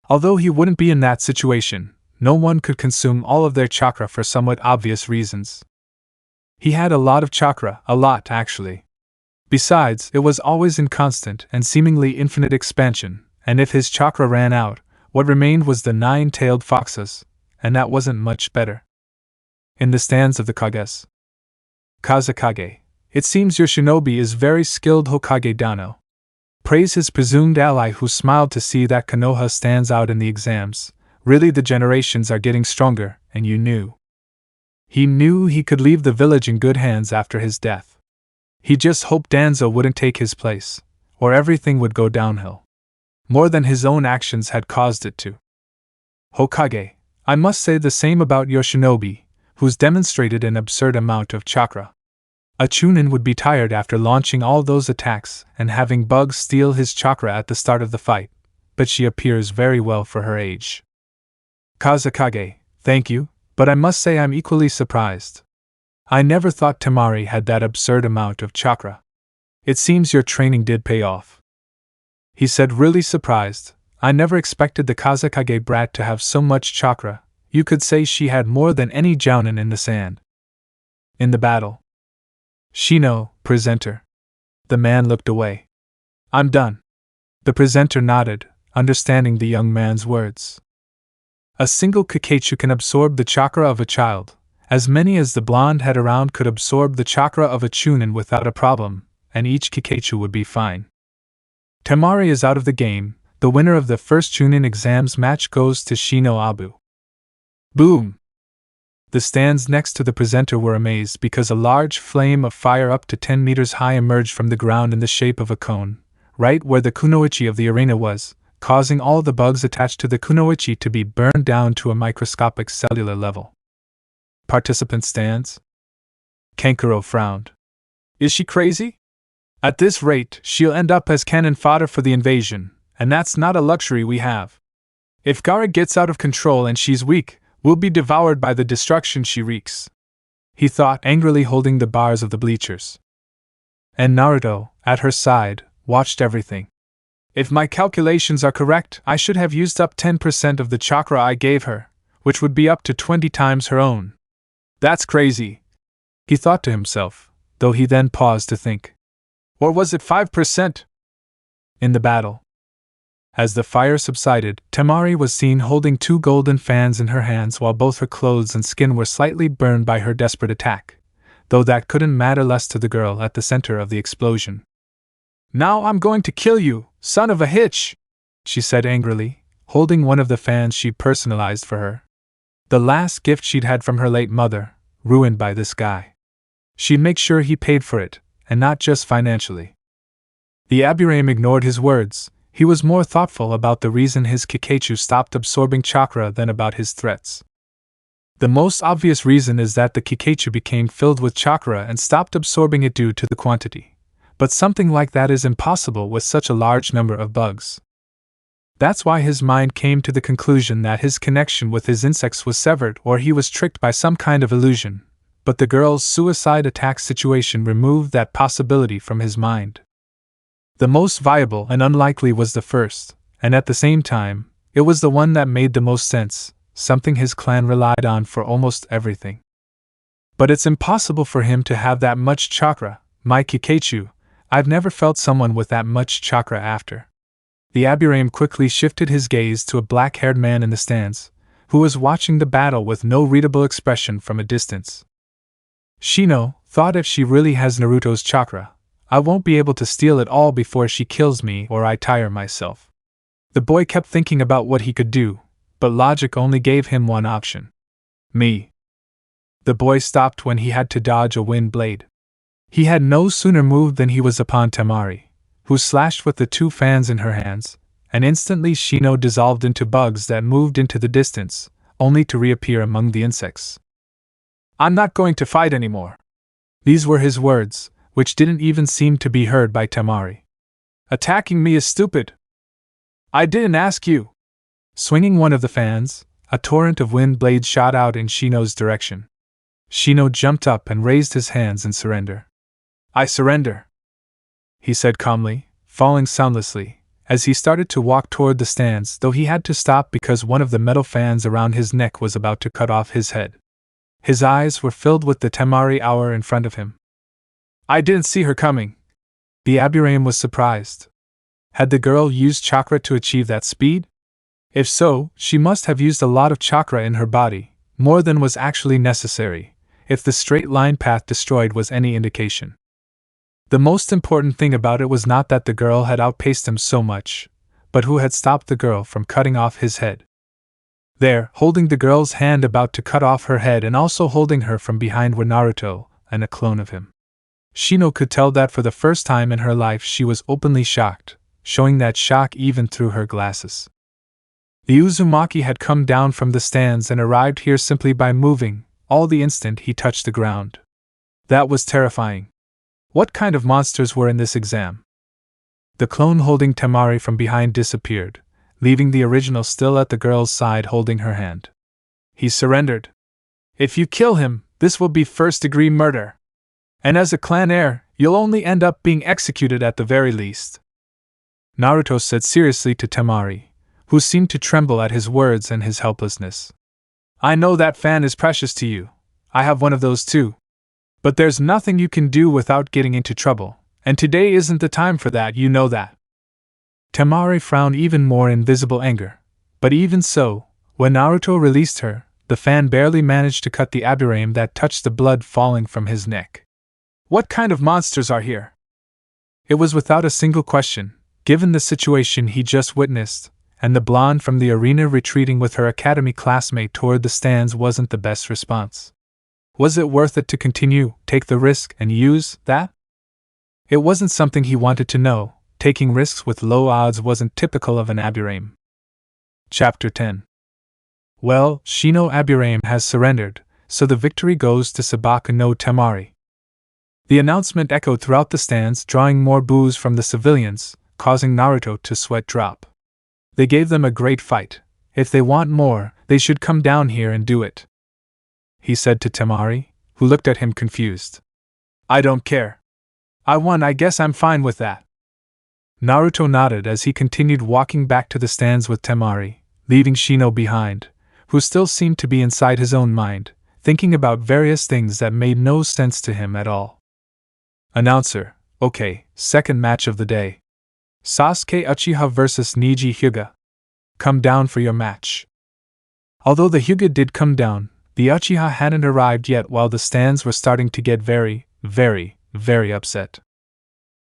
Although he wouldn't be in that situation, no one could consume all of their chakra for somewhat obvious reasons. He had a lot of chakra, a lot actually. Besides, it was always in constant and seemingly infinite expansion, and if his chakra ran out, what remained was the nine-tailed foxes, and that wasn't much better. In the stands of the Kages. Kazekage, it seems your shinobi is very skilled. Hokage Dano praised his presumed ally, who smiled to see that Konoha stands out in the exams. Really, the generations are getting stronger, and you knew. He knew he could leave the village in good hands after his death. He just hoped Danzo wouldn't take his place, or everything would go downhill. More than his own actions had caused it to. Hokage, I must say the same about your shinobi, who's demonstrated an absurd amount of chakra. A Chunin would be tired after launching all those attacks and having bugs steal his chakra at the start of the fight, but she appears very well for her age. Kazekage, thank you, but I must say I'm equally surprised. I never thought Temari had that absurd amount of chakra. It seems your training did pay off. He said, really surprised. I never expected the Kazekage brat to have so much chakra. You could say she had more than any jounin in the sand. In the battle. Shino, presenter. The man looked away. I'm done. The presenter nodded, understanding the young man's words. A single Kikeichu can absorb the chakra of a child. As many as the blonde had around could absorb the chakra of a Chunin without a problem, and each Kikeichu would be fine. Temari is out of the game. The winner of the first Chunin exams match goes to Shino Abu. Boom! The stands next to the presenter were amazed because a large flame of fire up to 10 meters high emerged from the ground in the shape of a cone, right where the kunoichi of the arena was, causing all the bugs attached to the kunoichi to be burned down to a microscopic cellular level. Participant stands? Kankuro frowned. Is she crazy? At this rate, she'll end up as cannon fodder for the invasion, and that's not a luxury we have. If Gaara gets out of control and she's weak, we'll be devoured by the destruction she wreaks. He thought, angrily holding the bars of the bleachers. And Naruto, at her side, watched everything. If my calculations are correct, I should have used up 10% of the chakra I gave her, which would be up to 20 times her own. That's crazy, he thought to himself, though he then paused to think. Or was it 5%? In the battle. As the fire subsided, Temari was seen holding two golden fans in her hands while both her clothes and skin were slightly burned by her desperate attack, though that couldn't matter less to the girl at the center of the explosion. Now I'm going to kill you, son of a hitch, she said angrily, holding one of the fans she'd personalized for her. The last gift she'd had from her late mother, ruined by this guy. She'd make sure he paid for it, and not just financially. The Aburame ignored his words. He was more thoughtful about the reason his Kikeichu stopped absorbing chakra than about his threats. The most obvious reason is that the Kikeichu became filled with chakra and stopped absorbing it due to the quantity. But something like that is impossible with such a large number of bugs. That's why his mind came to the conclusion that his connection with his insects was severed or he was tricked by some kind of illusion, but the girl's suicide attack situation removed that possibility from his mind. The most viable and unlikely was the first, and at the same time, it was the one that made the most sense, something his clan relied on for almost everything. But it's impossible for him to have that much chakra, my Kikeichu. I've never felt someone with that much chakra after. The Aburame quickly shifted his gaze to a black-haired man in the stands, who was watching the battle with no readable expression from a distance. Shino thought, if she really has Naruto's chakra, I won't be able to steal it all before she kills me or I tire myself. The boy kept thinking about what he could do, but logic only gave him one option. Me. The boy stopped when he had to dodge a wind blade. He had no sooner moved than he was upon Temari, who slashed with the two fans in her hands, and instantly Shino dissolved into bugs that moved into the distance, only to reappear among the insects. I'm not going to fight anymore. These were his words, which didn't even seem to be heard by Temari. Attacking me is stupid. I didn't ask you. Swinging one of the fans, a torrent of wind blades shot out in Shino's direction. Shino jumped up and raised his hands in surrender. I surrender, he said calmly, falling soundlessly, as he started to walk toward the stands, though he had to stop because one of the metal fans around his neck was about to cut off his head. His eyes were filled with the Temari hour in front of him. I didn't see her coming. The Aburaim was surprised. Had the girl used chakra to achieve that speed? If so, she must have used a lot of chakra in her body, more than was actually necessary, if the straight line path destroyed was any indication. The most important thing about it was not that the girl had outpaced him so much, but who had stopped the girl from cutting off his head. There, holding the girl's hand about to cut off her head and also holding her from behind were Naruto, and a clone of him. Shino could tell that for the first time in her life she was openly shocked, showing that shock even through her glasses. The Uzumaki had come down from the stands and arrived here simply by moving, all the instant he touched the ground. That was terrifying. What kind of monsters were in this exam? The clone holding Temari from behind disappeared, leaving the original still at the girl's side holding her hand. He surrendered. If you kill him, this will be first-degree murder. And as a clan heir, you'll only end up being executed at the very least. Naruto said seriously to Temari, who seemed to tremble at his words and his helplessness. I know that fan is precious to you. I have one of those too. But there's nothing you can do without getting into trouble, and today isn't the time for that, you know that. Temari frowned even more in visible anger, but even so, when Naruto released her, the fan barely managed to cut the Aburaim that touched the blood falling from his neck. What kind of monsters are here? It was without a single question, given the situation he just witnessed, and the blonde from the arena retreating with her academy classmate toward the stands wasn't the best response. Was it worth it to continue, take the risk, and use that? It wasn't something he wanted to know. Taking risks with low odds wasn't typical of an Aburaim. Chapter 10. Well, Shino Aburaim has surrendered, so the victory goes to Sabaka no Temari. The announcement echoed throughout the stands, drawing more boos from the civilians, causing Naruto to sweat drop. They gave them a great fight. If they want more, they should come down here and do it, he said to Temari, who looked at him confused. I don't care. I won, I guess I'm fine with that. Naruto nodded as he continued walking back to the stands with Temari, leaving Shino behind, who still seemed to be inside his own mind, thinking about various things that made no sense to him at all. Announcer, okay, second match of the day. Sasuke Uchiha vs Neji Hyuga. Come down for your match. Although the Hyuga did come down, the Uchiha hadn't arrived yet while the stands were starting to get very, very, very upset.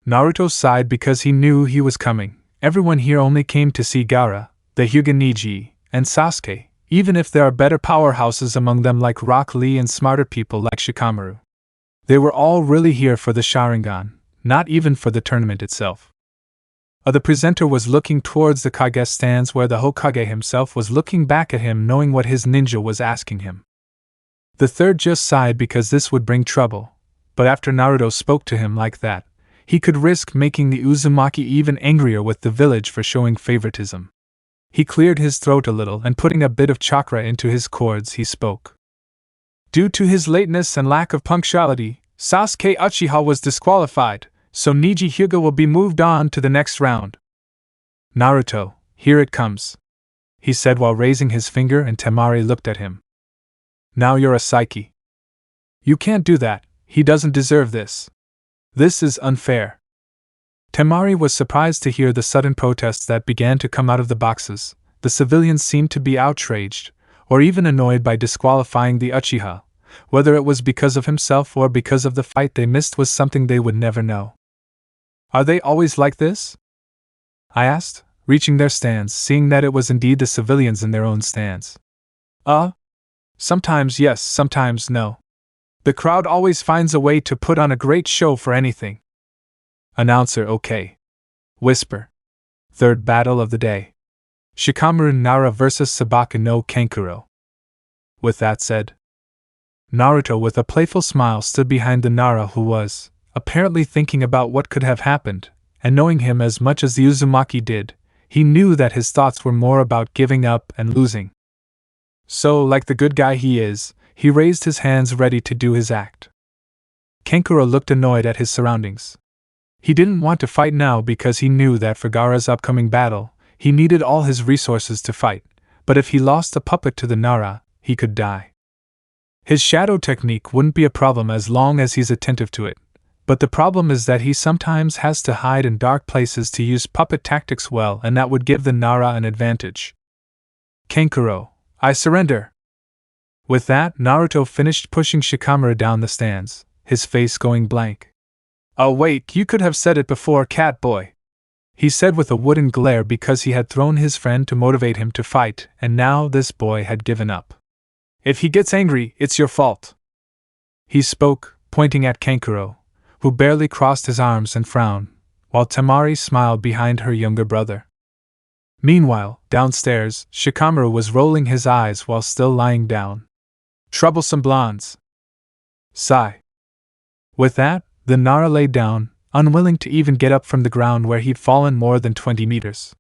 Naruto sighed because he knew he was coming. Everyone here only came to see Gaara, the Hyuga Neji, and Sasuke, even if there are better powerhouses among them like Rock Lee and smarter people like Shikamaru. They were all really here for the Sharingan, not even for the tournament itself. The presenter was looking towards the Kage stands where the Hokage himself was looking back at him, knowing what his ninja was asking him. The third just sighed because this would bring trouble, but after Naruto spoke to him like that, he could risk making the Uzumaki even angrier with the village for showing favoritism. He cleared his throat a little and putting a bit of chakra into his cords he spoke. Due to his lateness and lack of punctuality, Sasuke Uchiha was disqualified, so Neji Hyuga will be moved on to the next round. Naruto, here it comes, he said while raising his finger, and Temari looked at him. Now you're a psyche. You can't do that, he doesn't deserve this. This is unfair. Temari was surprised to hear the sudden protests that began to come out of the boxes. The civilians seemed to be outraged, or even annoyed by disqualifying the Uchiha. Whether it was because of himself or because of the fight they missed was something they would never know. Are they always like this? I asked, reaching their stands, seeing that it was indeed the civilians in their own stands. Sometimes yes, sometimes no. The crowd always finds a way to put on a great show for anything. Announcer, okay. Whisper. Third battle of the day. Shikamaru Nara vs Sabaka no Kankuro. With that said, Naruto with a playful smile stood behind the Nara, who was, apparently thinking about what could have happened, and knowing him as much as the Uzumaki did, he knew that his thoughts were more about giving up and losing. So, like the good guy he is, he raised his hands ready to do his act. Kankuro looked annoyed at his surroundings. He didn't want to fight now because he knew that for Gaara's upcoming battle, he needed all his resources to fight, but if he lost the puppet to the Nara, he could die. His shadow technique wouldn't be a problem as long as he's attentive to it, but the problem is that he sometimes has to hide in dark places to use puppet tactics well, and that would give the Nara an advantage. Kankuro, I surrender! With that, Naruto finished pushing Shikamaru down the stands, his face going blank. Oh wait, you could have said it before, cat boy, he said with a wooden glare because he had thrown his friend to motivate him to fight, and now this boy had given up. If he gets angry, it's your fault. He spoke, pointing at Kankuro, who barely crossed his arms and frowned, while Temari smiled behind her younger brother. Meanwhile, downstairs, Shikamaru was rolling his eyes while still lying down. Troublesome blondes. Sigh. With that, the Nara lay down, unwilling to even get up from the ground where he'd fallen more than 20 meters.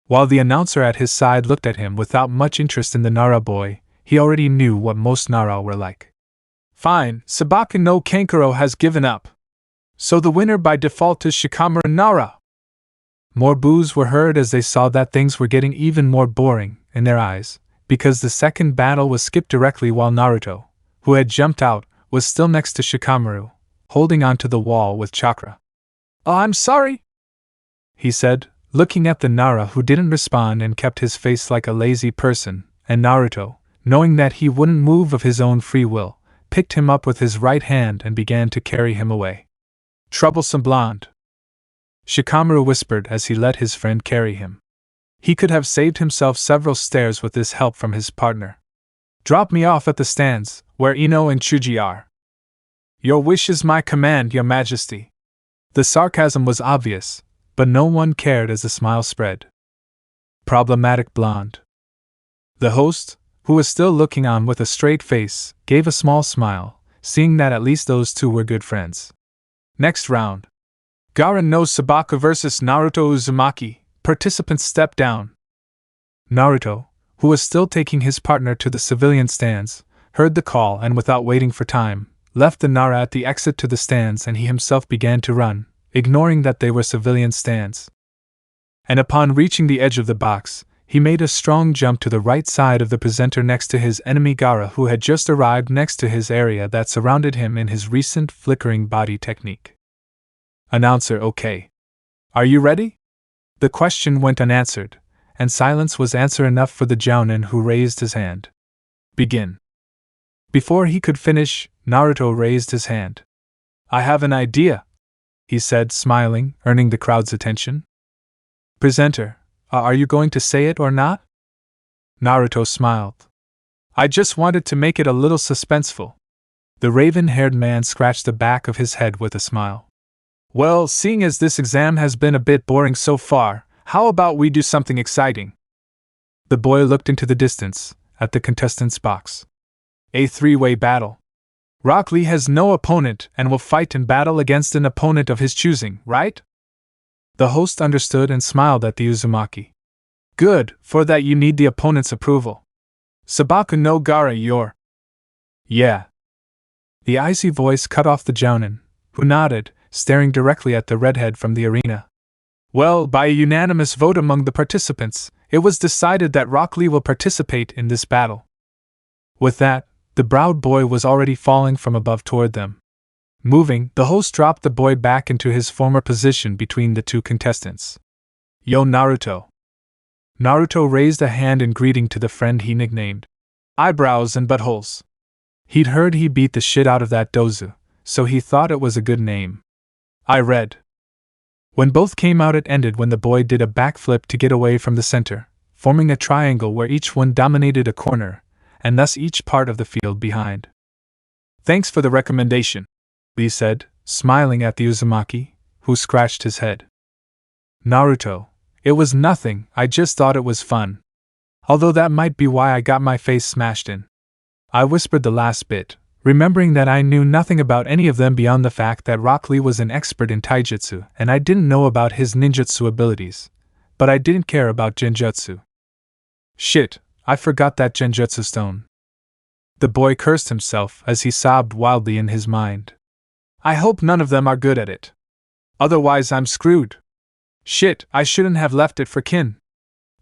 While the announcer at his side looked at him without much interest in the Nara boy, he already knew what most Nara were like. Fine, Sabaka no Kankuro has given up. So the winner by default is Shikamaru Nara. More boos were heard as they saw that things were getting even more boring in their eyes, because the second battle was skipped directly while Naruto, who had jumped out, was still next to Shikamaru, holding onto the wall with chakra. Oh, I'm sorry, he said, looking at the Nara who didn't respond and kept his face like a lazy person, and Naruto, knowing that he wouldn't move of his own free will, picked him up with his right hand and began to carry him away. Troublesome blonde, Shikamaru whispered as he let his friend carry him. He could have saved himself several stares with this help from his partner. Drop me off at the stands, where Ino and Chuji are. Your wish is my command, your majesty. The sarcasm was obvious, but no one cared as the smile spread. Problematic blonde. The host, who was still looking on with a straight face, gave a small smile, seeing that at least those two were good friends. Next round. Gaara no Sabaka vs Naruto Uzumaki. Participants step down. Naruto, who was still taking his partner to the civilian stands, heard the call and without waiting for time, left the Nara at the exit to the stands, and he himself began to run, ignoring that they were civilian stands. And upon reaching the edge of the box, he made a strong jump to the right side of the presenter next to his enemy Gaara, who had just arrived next to his area that surrounded him in his recent flickering body technique. Announcer, okay. Are you ready? The question went unanswered, and silence was answer enough for the Jounin, who raised his hand. Begin. Before he could finish, Naruto raised his hand. I have an idea, he said, smiling, earning the crowd's attention. Presenter, are you going to say it or not? Naruto smiled. I just wanted to make it a little suspenseful. The raven-haired man scratched the back of his head with a smile. Well, seeing as this exam has been a bit boring so far, how about we do something exciting? The boy looked into the distance, at the contestants' box. A three-way battle. Rock Lee has no opponent and will fight in battle against an opponent of his choosing, right? The host understood and smiled at the Uzumaki. Good, for that you need the opponent's approval. Sabaka no Gaara, you're... Yeah. The icy voice cut off the Jounin, who nodded, staring directly at the redhead from the arena. Well, by a unanimous vote among the participants, it was decided that Rock Lee will participate in this battle. With that, the browed boy was already falling from above toward them. Moving, the host dropped the boy back into his former position between the two contestants. Yo Naruto. Naruto raised a hand in greeting to the friend he nicknamed Eyebrows and Buttholes. He'd heard he beat the shit out of that dozu, so he thought it was a good name. I read. When both came out, it ended when the boy did a backflip to get away from the center, forming a triangle where each one dominated a corner, and thus each part of the field behind. Thanks for the recommendation, Lee said, smiling at the Uzumaki, who scratched his head. Naruto, it was nothing, I just thought it was fun. Although that might be why I got my face smashed in. I whispered the last bit, remembering that I knew nothing about any of them beyond the fact that Rock Lee was an expert in taijutsu, and I didn't know about his ninjutsu abilities, but I didn't care about genjutsu. Shit, I forgot that genjutsu stone. The boy cursed himself as he sobbed wildly in his mind. I hope none of them are good at it. Otherwise I'm screwed. Shit, I shouldn't have left it for Kin.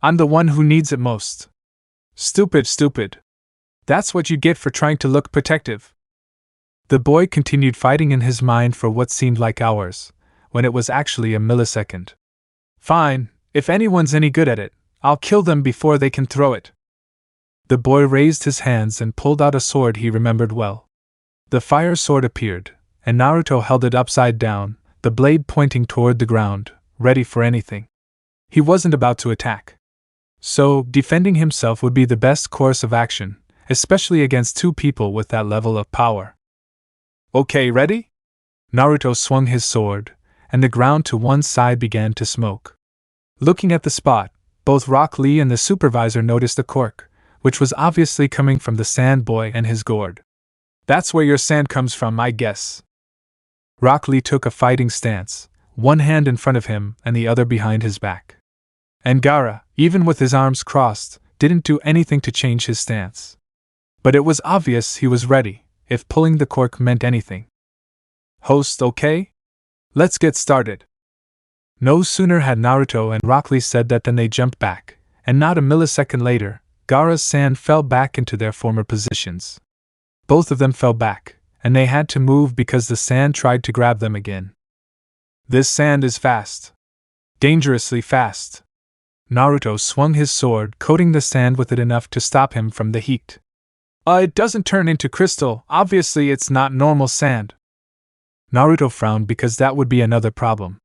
I'm the one who needs it most. Stupid. That's what you get for trying to look protective. The boy continued fighting in his mind for what seemed like hours, when it was actually a millisecond. Fine, if anyone's any good at it, I'll kill them before they can throw it. The boy raised his hands and pulled out a sword he remembered well. The fire sword appeared, and Naruto held it upside down, the blade pointing toward the ground, ready for anything. He wasn't about to attack. So, defending himself would be the best course of action, especially against two people with that level of power. Okay, ready? Naruto swung his sword, and the ground to one side began to smoke. Looking at the spot, both Rock Lee and the supervisor noticed a quirk, which was obviously coming from the sand boy and his gourd. That's where your sand comes from, I guess. Rock Lee took a fighting stance, one hand in front of him and the other behind his back. And Gaara, even with his arms crossed, didn't do anything to change his stance. But it was obvious he was ready, if pulling the cork meant anything. Host, okay? Let's get started. No sooner had Naruto and Rock Lee said that than they jumped back, and not a millisecond later, Gaara's sand fell back into their former positions. Both of them fell back, and they had to move because the sand tried to grab them again. This sand is fast. Dangerously fast. Naruto swung his sword, coating the sand with it enough to stop him from the heat. It doesn't turn into crystal, obviously it's not normal sand. Naruto frowned because that would be another problem.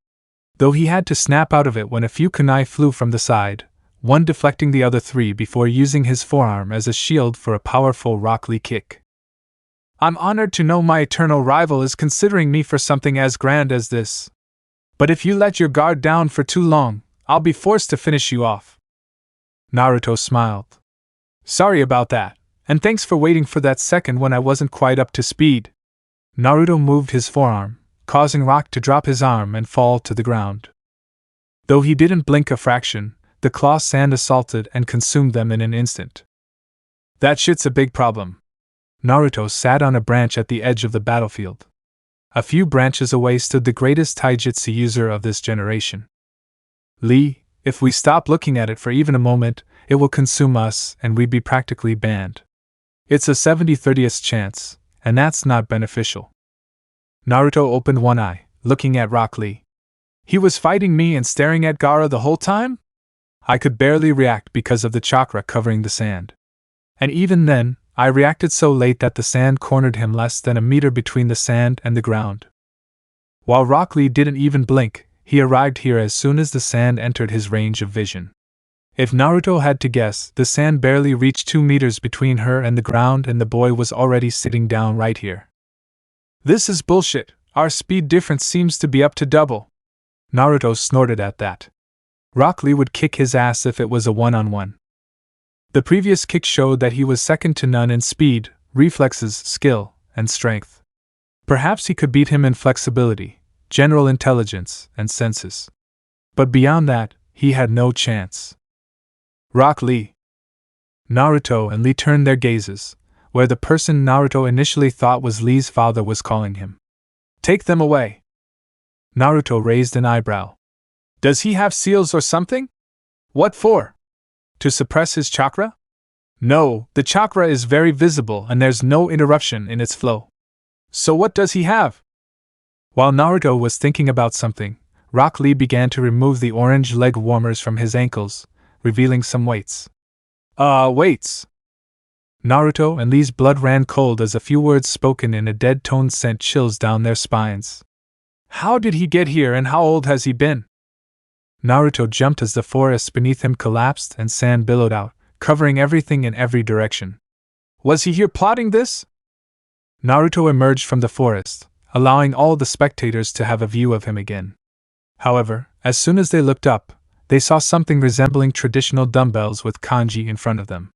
Though he had to snap out of it when a few kunai flew from the side, one deflecting the other three before using his forearm as a shield for a powerful Rock Lee kick. I'm honored to know my eternal rival is considering me for something as grand as this. But if you let your guard down for too long, I'll be forced to finish you off. Naruto smiled. Sorry about that, and thanks for waiting for that second when I wasn't quite up to speed. Naruto moved his forearm, causing Rock to drop his arm and fall to the ground. Though he didn't blink a fraction, the claw sand assaulted and consumed them in an instant. That shit's a big problem. Naruto sat on a branch at the edge of the battlefield. A few branches away stood the greatest taijutsu user of this generation. Lee, if we stop looking at it for even a moment, it will consume us and we'd be practically banned. It's a 70/30th chance, and that's not beneficial. Naruto opened one eye, looking at Rock Lee. He was fighting me and staring at Gaara the whole time? I could barely react because of the chakra covering the sand. And even then, I reacted so late that the sand cornered him less than a meter between the sand and the ground. While Rock Lee didn't even blink, he arrived here as soon as the sand entered his range of vision. If Naruto had to guess, the sand barely reached 2 meters between her and the ground, and the boy was already sitting down right here. This is bullshit, our speed difference seems to be up to double. Naruto snorted at that. Rock Lee would kick his ass if it was a one-on-one. The previous kick showed that he was second to none in speed, reflexes, skill, and strength. Perhaps he could beat him in flexibility, general intelligence, and senses. But beyond that, he had no chance. Rock Lee. Naruto and Lee turned their gazes, where the person Naruto initially thought was Lee's father was calling him. Take them away. Naruto raised an eyebrow. Does he have seals or something? What for? To suppress his chakra? No, the chakra is very visible and there's no interruption in its flow. So what does he have? While Naruto was thinking about something, Rock Lee began to remove the orange leg warmers from his ankles, revealing some weights. Weights. Naruto and Lee's blood ran cold as a few words spoken in a dead tone sent chills down their spines. How did he get here and how old has he been? Naruto jumped as the forest beneath him collapsed and sand billowed out, covering everything in every direction. Was he here plotting this? Naruto emerged from the forest, allowing all the spectators to have a view of him again. However, as soon as they looked up, they saw something resembling traditional dumbbells with kanji in front of them.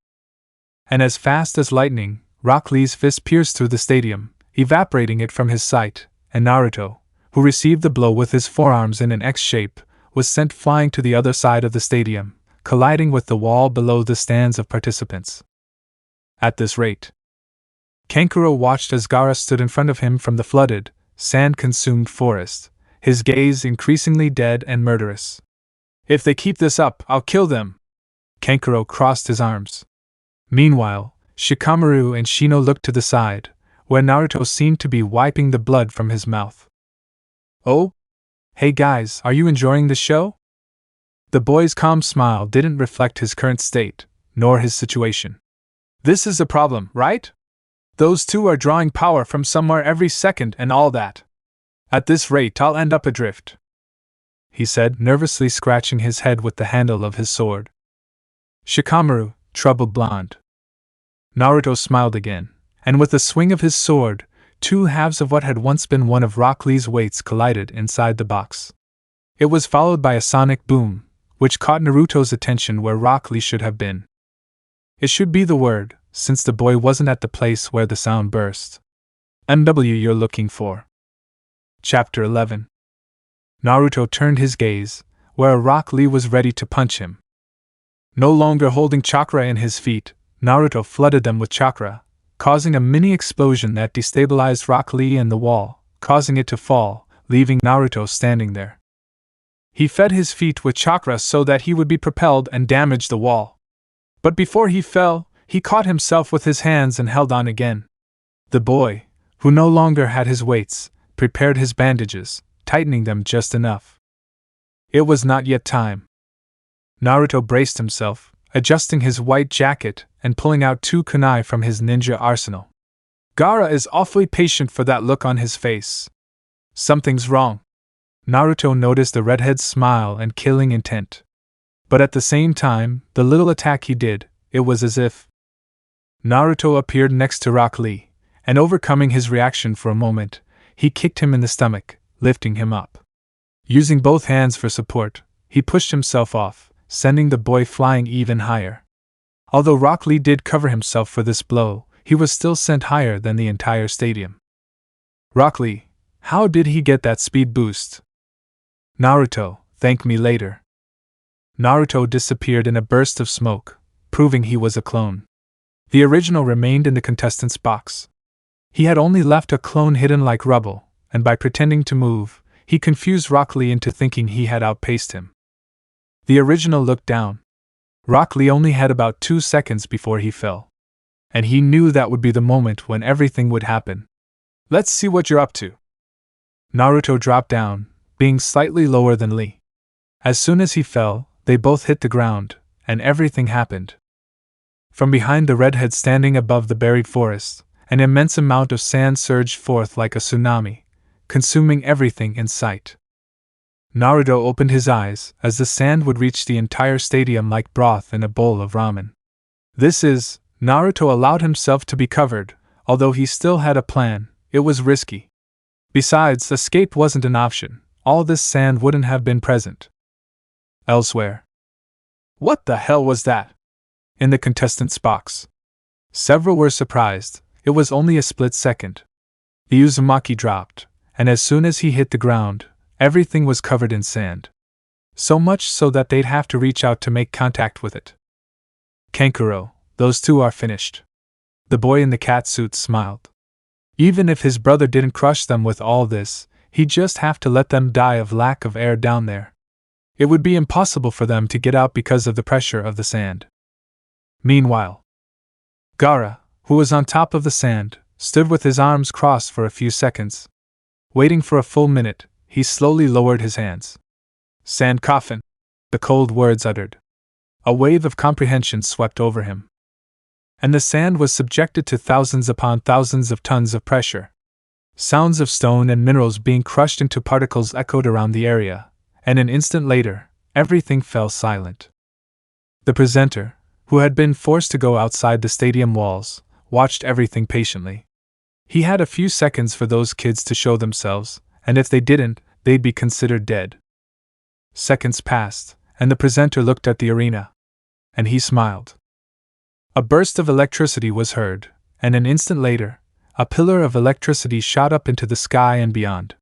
And as fast as lightning, Rock Lee's fist pierced through the stadium, evaporating it from his sight, and Naruto, who received the blow with his forearms in an X shape, was sent flying to the other side of the stadium, colliding with the wall below the stands of participants. At this rate, Kankuro watched as Gaara stood in front of him from the flooded, sand-consumed forest, his gaze increasingly dead and murderous. If they keep this up, I'll kill them! Kankuro crossed his arms. Meanwhile, Shikamaru and Shino looked to the side, where Naruto seemed to be wiping the blood from his mouth. Oh? Hey guys, are you enjoying the show? The boy's calm smile didn't reflect his current state, nor his situation. This is a problem, right? Those two are drawing power from somewhere every second and all that. At this rate, I'll end up adrift, he said, nervously scratching his head with the handle of his sword. Shikamaru, troubled blonde. Naruto smiled again, and with a swing of his sword, two halves of what had once been one of Rock Lee's weights collided inside the box. It was followed by a sonic boom, which caught Naruto's attention where Rock Lee should have been. It should be the word, since the boy wasn't at the place where the sound burst. MW you're looking for. Chapter 11. Naruto turned his gaze, where Rock Lee was ready to punch him. No longer holding chakra in his feet, Naruto flooded them with chakra, causing a mini explosion that destabilized Rock Lee and the wall, causing it to fall, leaving Naruto standing there. He fed his feet with chakra so that he would be propelled and damage the wall. But before he fell, he caught himself with his hands and held on again. The boy, who no longer had his weights, prepared his bandages, tightening them just enough. It was not yet time. Naruto braced himself, adjusting his white jacket and pulling out 2 kunai from his ninja arsenal. Gaara is awfully patient for that look on his face. Something's wrong. Naruto noticed the redhead's smile and killing intent. But at the same time, the little attack he did, it was as if Naruto appeared next to Rock Lee, and overcoming his reaction for a moment, he kicked him in the stomach, lifting him up. Using both hands for support, he pushed himself off, sending the boy flying even higher. Although Rock Lee did cover himself for this blow, he was still sent higher than the entire stadium. Rock Lee, how did he get that speed boost? Naruto, thank me later. Naruto disappeared in a burst of smoke, proving he was a clone. The original remained in the contestant's box. He had only left a clone hidden like rubble, and by pretending to move, he confused Rock Lee into thinking he had outpaced him. The original looked down. Rock Lee only had about 2 seconds before he fell. And he knew that would be the moment when everything would happen. Let's see what you're up to. Naruto dropped down, being slightly lower than Lee. As soon as he fell, they both hit the ground, and everything happened. From behind the redhead standing above the buried forest, an immense amount of sand surged forth like a tsunami, consuming everything in sight. Naruto opened his eyes as the sand would reach the entire stadium like broth in a bowl of ramen. Naruto allowed himself to be covered, although he still had a plan. It was risky. Besides, escape wasn't an option. All this sand wouldn't have been present elsewhere. What the hell was that? In the contestant's box. Several were surprised. It was only a split second. The Uzumaki dropped, and as soon as he hit the ground, everything was covered in sand. So much so that they'd have to reach out to make contact with it. Kankuro, those two are finished. The boy in the cat suit smiled. Even if his brother didn't crush them with all this, he'd just have to let them die of lack of air down there. It would be impossible for them to get out because of the pressure of the sand. Meanwhile, Gaara, who was on top of the sand, stood with his arms crossed for a few seconds. Waiting for a full minute, he slowly lowered his hands. Sand coffin, the cold words uttered. A wave of comprehension swept over him. And the sand was subjected to thousands upon thousands of tons of pressure. Sounds of stone and minerals being crushed into particles echoed around the area, and an instant later, everything fell silent. The presenter, who had been forced to go outside the stadium walls, watched everything patiently. He had a few seconds for those kids to show themselves, and if they didn't, they'd be considered dead. Seconds passed, and the presenter looked at the arena. And he smiled. A burst of electricity was heard, and an instant later, a pillar of electricity shot up into the sky and beyond.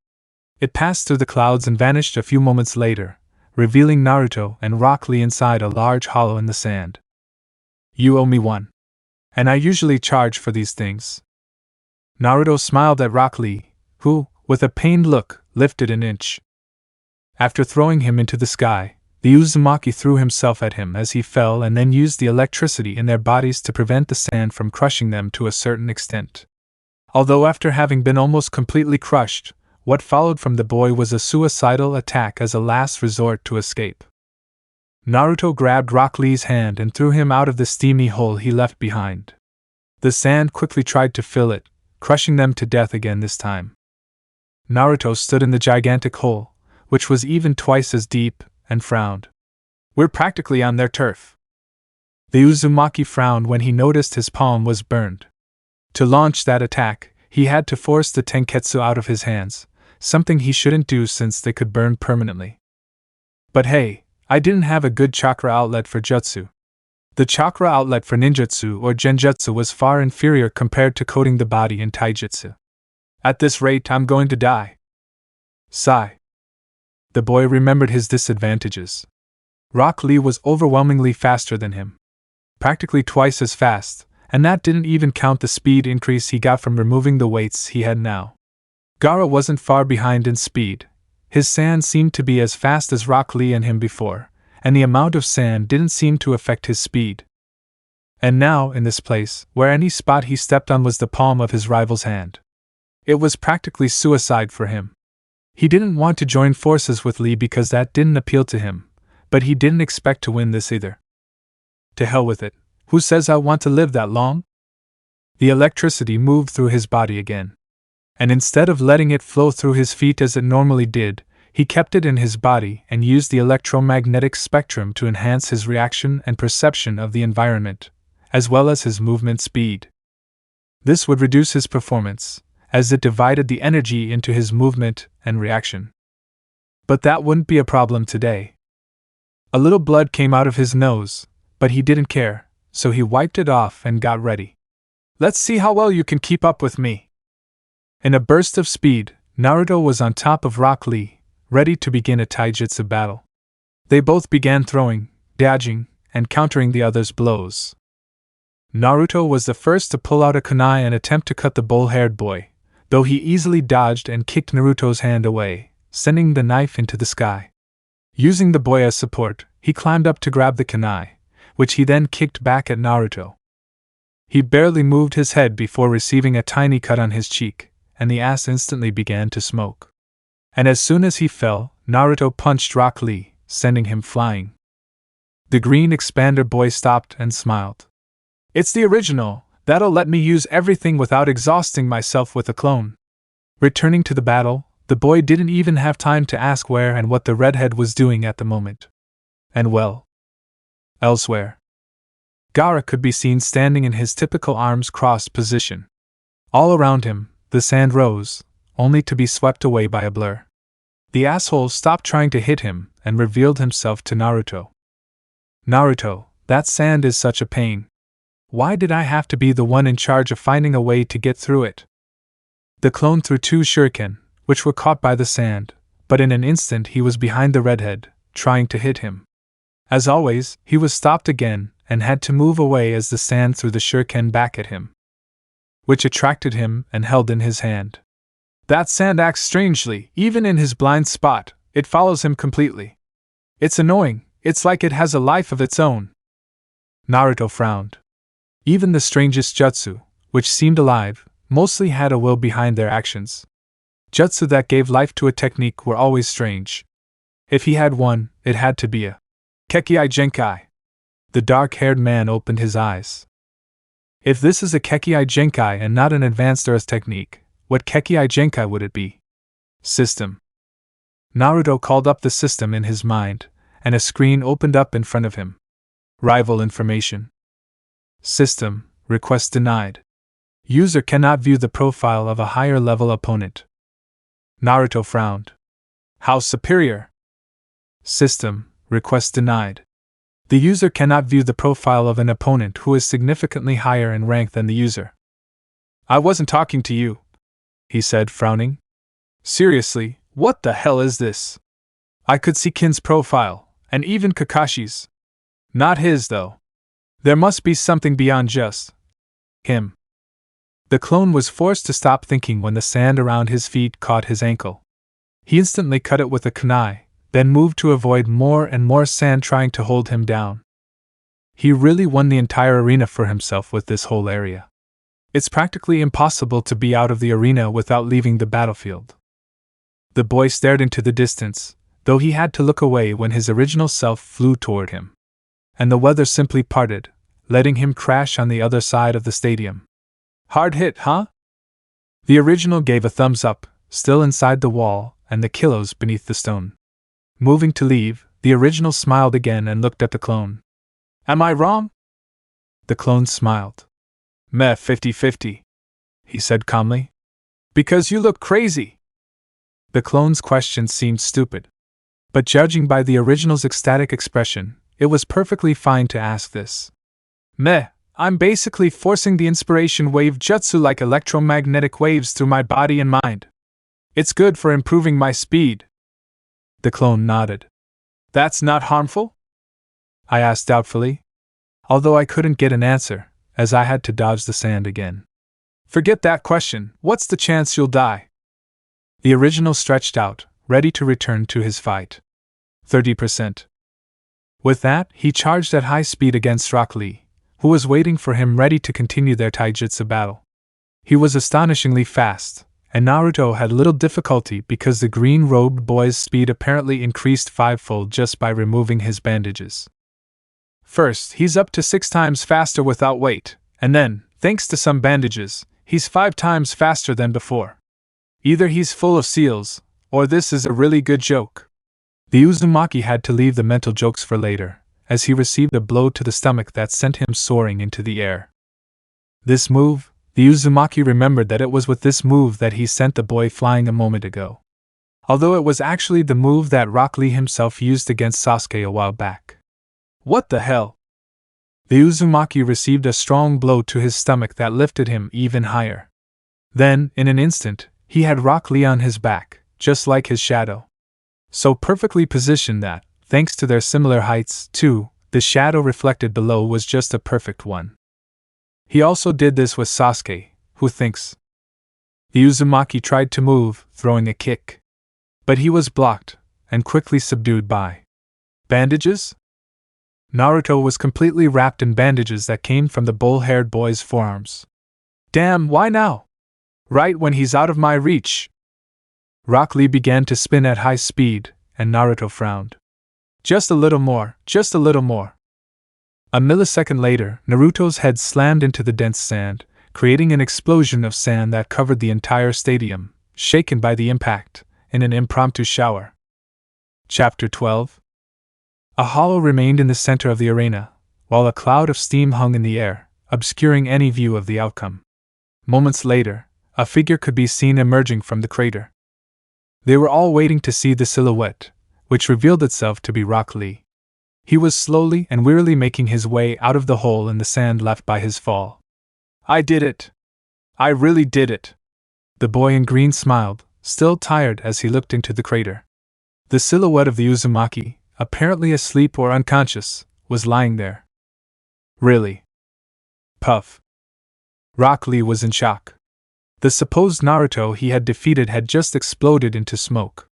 It passed through the clouds and vanished a few moments later, revealing Naruto and Rock Lee inside a large hollow in the sand. You owe me one. And I usually charge for these things. Naruto smiled at Rock Lee, who, with a pained look, lifted an inch. After throwing him into the sky, the Uzumaki threw himself at him as he fell and then used the electricity in their bodies to prevent the sand from crushing them to a certain extent. Although after having been almost completely crushed, what followed from the boy was a suicidal attack as a last resort to escape. Naruto grabbed Rock Lee's hand and threw him out of the steamy hole he left behind. The sand quickly tried to fill it, crushing them to death again this time. Naruto stood in the gigantic hole, which was even twice as deep, and frowned. "We're practically on their turf." The Uzumaki frowned when he noticed his palm was burned. To launch that attack, he had to force the tenketsu out of his hands, something he shouldn't do since they could burn permanently. But hey, I didn't have a good chakra outlet for jutsu. The chakra outlet for ninjutsu or genjutsu was far inferior compared to coating the body in taijutsu. At this rate, I'm going to die. Sigh. The boy remembered his disadvantages. Rock Lee was overwhelmingly faster than him. Practically twice as fast, and that didn't even count the speed increase he got from removing the weights he had now. Gaara wasn't far behind in speed. His sand seemed to be as fast as Rock Lee and him before, and the amount of sand didn't seem to affect his speed. And now, in this place, where any spot he stepped on was the palm of his rival's hand. It was practically suicide for him. He didn't want to join forces with Lee because that didn't appeal to him, but he didn't expect to win this either. To hell with it, who says I want to live that long? The electricity moved through his body again. And instead of letting it flow through his feet as it normally did, he kept it in his body and used the electromagnetic spectrum to enhance his reaction and perception of the environment, as well as his movement speed. This would reduce his performance, as it divided the energy into his movement and reaction. But that wouldn't be a problem today. A little blood came out of his nose, but he didn't care, so he wiped it off and got ready. "Let's see how well you can keep up with me." In a burst of speed, Naruto was on top of Rock Lee, ready to begin a taijutsu battle. They both began throwing, dodging, and countering the other's blows. Naruto was the first to pull out a kunai and attempt to cut the bull-haired boy, though he easily dodged and kicked Naruto's hand away, sending the knife into the sky. Using the boy as support, he climbed up to grab the kunai, which he then kicked back at Naruto. He barely moved his head before receiving a tiny cut on his cheek, and the ass instantly began to smoke. And as soon as he fell, Naruto punched Rock Lee, sending him flying. The green expander boy stopped and smiled. "It's the original, that'll let me use everything without exhausting myself with a clone." Returning to the battle, the boy didn't even have time to ask where and what the redhead was doing at the moment. And well, elsewhere. Gaara could be seen standing in his typical arms crossed position. All around him, the sand rose, only to be swept away by a blur. The asshole stopped trying to hit him and revealed himself to Naruto. "Naruto, that sand is such a pain. Why did I have to be the one in charge of finding a way to get through it?" The clone threw 2 shuriken, which were caught by the sand, but in an instant he was behind the redhead, trying to hit him. As always, he was stopped again and had to move away as the sand threw the shuriken back at him, which attracted him and held in his hand. "That sand acts strangely, even in his blind spot, it follows him completely. It's annoying, it's like it has a life of its own." Naruto frowned. Even the strangest jutsu, which seemed alive, mostly had a will behind their actions. Jutsu that gave life to a technique were always strange. If he had one, it had to be a Kekkai Genkai. The dark-haired man opened his eyes. If this is a Kekkai Genkai and not an advanced earth technique, what Kekkai Genkai would it be? System. Naruto called up the system in his mind, and a screen opened up in front of him. Rival information. System, request denied. User cannot view the profile of a higher level opponent. Naruto frowned. How superior? System, request denied. The user cannot view the profile of an opponent who is significantly higher in rank than the user. "I wasn't talking to you," he said, frowning. "Seriously, what the hell is this? I could see Kin's profile, and even Kakashi's. Not his, though. There must be something beyond just him." The clone was forced to stop thinking when the sand around his feet caught his ankle. He instantly cut it with a kunai, then moved to avoid more and more sand trying to hold him down. He really won the entire arena for himself with this whole area. It's practically impossible to be out of the arena without leaving the battlefield. The boy stared into the distance, though he had to look away when his original self flew toward him. And the weather simply parted, letting him crash on the other side of the stadium. Hard hit, huh? The original gave a thumbs up, still inside the wall, and the kilos beneath the stone. Moving to leave, the original smiled again and looked at the clone. Am I wrong? The clone smiled. Meh, 50-50, he said calmly. Because you look crazy. The clone's question seemed stupid. But judging by the original's ecstatic expression, it was perfectly fine to ask this. Meh, I'm basically forcing the inspiration wave jutsu like electromagnetic waves through my body and mind. It's good for improving my speed. The clone nodded. That's not harmful? I asked doubtfully, although I couldn't get an answer, as I had to dodge the sand again. Forget that question, what's the chance you'll die? The original stretched out, ready to return to his fight. 30%. With that, he charged at high speed against Rock Lee, who was waiting for him ready to continue their taijutsu battle. He was astonishingly fast, and Naruto had little difficulty because the green-robed boy's speed apparently increased fivefold just by removing his bandages. First, he's up to 6 times faster without weight, and then, thanks to some bandages, he's 5 times faster than before. Either he's full of seals, or this is a really good joke. The Uzumaki had to leave the mental jokes for later, as he received a blow to the stomach that sent him soaring into the air. This move, the Uzumaki remembered that it was with this move that he sent the boy flying a moment ago. Although it was actually the move that Rock Lee himself used against Sasuke a while back. What the hell? The Uzumaki received a strong blow to his stomach that lifted him even higher. Then, in an instant, he had Rock Lee on his back, just like his shadow. So perfectly positioned that, thanks to their similar heights, too, the shadow reflected below was just a perfect one. He also did this with Sasuke, who thinks. The Uzumaki tried to move, throwing a kick. But he was blocked, and quickly subdued by bandages? Naruto was completely wrapped in bandages that came from the bull-haired boy's forearms. Damn, why now? Right when he's out of my reach. Rock Lee began to spin at high speed, and Naruto frowned. Just a little more, just a little more. A millisecond later, Naruto's head slammed into the dense sand, creating an explosion of sand that covered the entire stadium, shaken by the impact, in an impromptu shower. Chapter 12. A hollow remained in the center of the arena, while a cloud of steam hung in the air, obscuring any view of the outcome. Moments later, a figure could be seen emerging from the crater. They were all waiting to see the silhouette, which revealed itself to be Rock Lee. He was slowly and wearily making his way out of the hole in the sand left by his fall. I did it! I really did it! The boy in green smiled, still tired as he looked into the crater. The silhouette of the Uzumaki, apparently asleep or unconscious, was lying there. Really? Puff. Rock Lee was in shock. The supposed Naruto he had defeated had just exploded into smoke.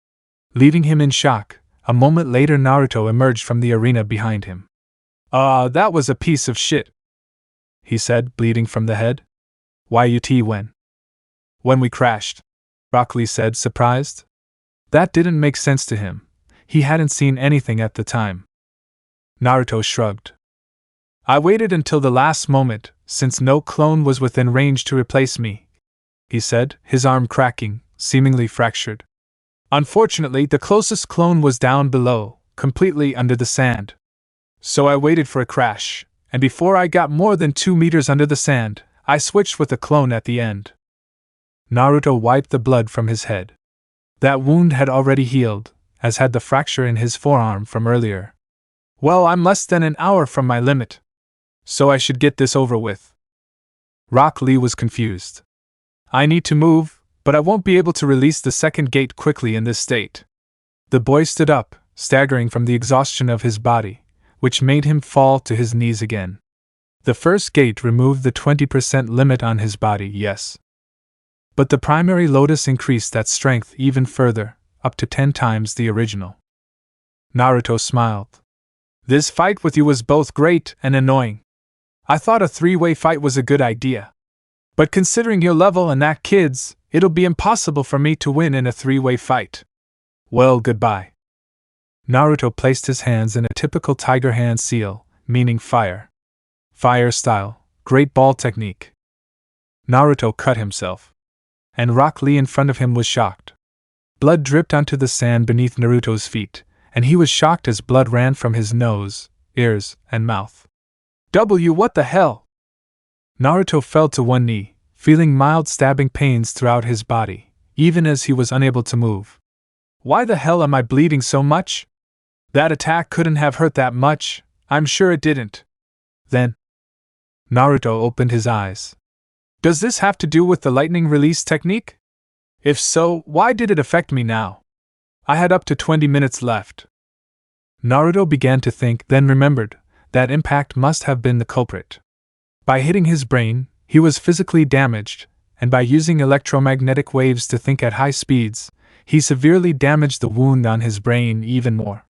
Leaving him in shock, a moment later Naruto emerged from the arena behind him. That was a piece of shit, he said, bleeding from the head. When we crashed, Rock Lee said, surprised. That didn't make sense to him. He hadn't seen anything at the time. Naruto shrugged. I waited until the last moment, since no clone was within range to replace me, he said, his arm cracking, seemingly fractured. Unfortunately, the closest clone was down below, completely under the sand. So I waited for a crash, and before I got more than 2 meters under the sand, I switched with a clone at the end. Naruto wiped the blood from his head. That wound had already healed, as had the fracture in his forearm from earlier. Well, I'm less than an hour from my limit, so I should get this over with. Rock Lee was confused. I need to move, but I won't be able to release the second gate quickly in this state. The boy stood up, staggering from the exhaustion of his body, which made him fall to his knees again. The first gate removed the 20% limit on his body, yes. But the primary lotus increased that strength even further, up to 10 times the original. Naruto smiled. This fight with you was both great and annoying. I thought a three-way fight was a good idea. But considering your level and that kid's, it'll be impossible for me to win in a three-way fight. Well, goodbye. Naruto placed his hands in a typical tiger hand seal, meaning fire. Fire style, great ball technique. Naruto cut himself. And Rock Lee in front of him was shocked. Blood dripped onto the sand beneath Naruto's feet, and he was shocked as blood ran from his nose, ears, and mouth. What the hell? Naruto fell to one knee, feeling mild stabbing pains throughout his body, even as he was unable to move. Why the hell am I bleeding so much? That attack couldn't have hurt that much, I'm sure it didn't. Then, Naruto opened his eyes. Does this have to do with the lightning release technique? If so, why did it affect me now? I had up to 20 minutes left. Naruto began to think, then remembered that impact must have been the culprit. By hitting his brain, he was physically damaged, and by using electromagnetic waves to think at high speeds, he severely damaged the wound on his brain even more.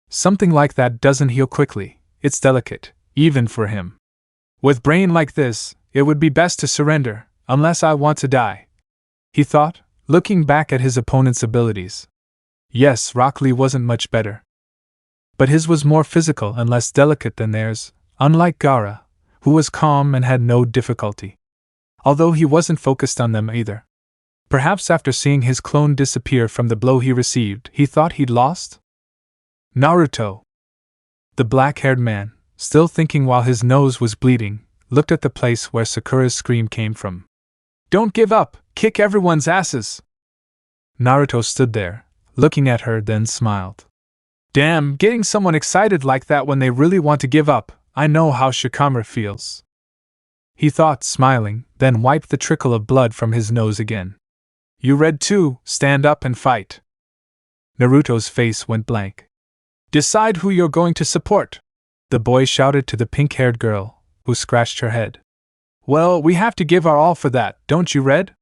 Something like that doesn't heal quickly, it's delicate, even for him. With brain like this, it would be best to surrender, unless I want to die, he thought, looking back at his opponent's abilities. Yes, Rock Lee wasn't much better. But his was more physical and less delicate than theirs, unlike Gaara, who was calm and had no difficulty. Although he wasn't focused on them either. Perhaps after seeing his clone disappear from the blow he received, he thought he'd lost? Naruto. The black-haired man, still thinking while his nose was bleeding, looked at the place where Sakura's scream came from. Don't give up, kick everyone's asses! Naruto stood there, looking at her, then smiled. Damn, getting someone excited like that when they really want to give up, I know how Shikamaru feels. He thought, smiling, then wiped the trickle of blood from his nose again. You read too, stand up and fight. Naruto's face went blank. Decide who you're going to support, the boy shouted to the pink-haired girl, who scratched her head. Well, we have to give our all for that, don't you, Red?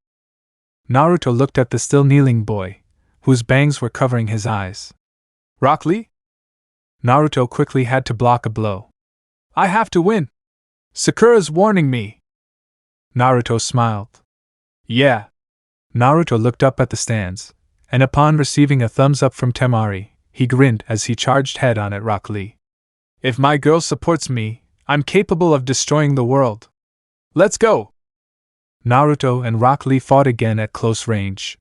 Naruto looked at the still kneeling boy, whose bangs were covering his eyes. Rock Lee? Naruto quickly had to block a blow. I have to win. Sakura's warning me. Naruto smiled. Yeah. Naruto looked up at the stands, and upon receiving a thumbs up from Temari, he grinned as he charged head-on at Rock Lee. If my girl supports me, I'm capable of destroying the world. Let's go! Naruto and Rock Lee fought again at close range.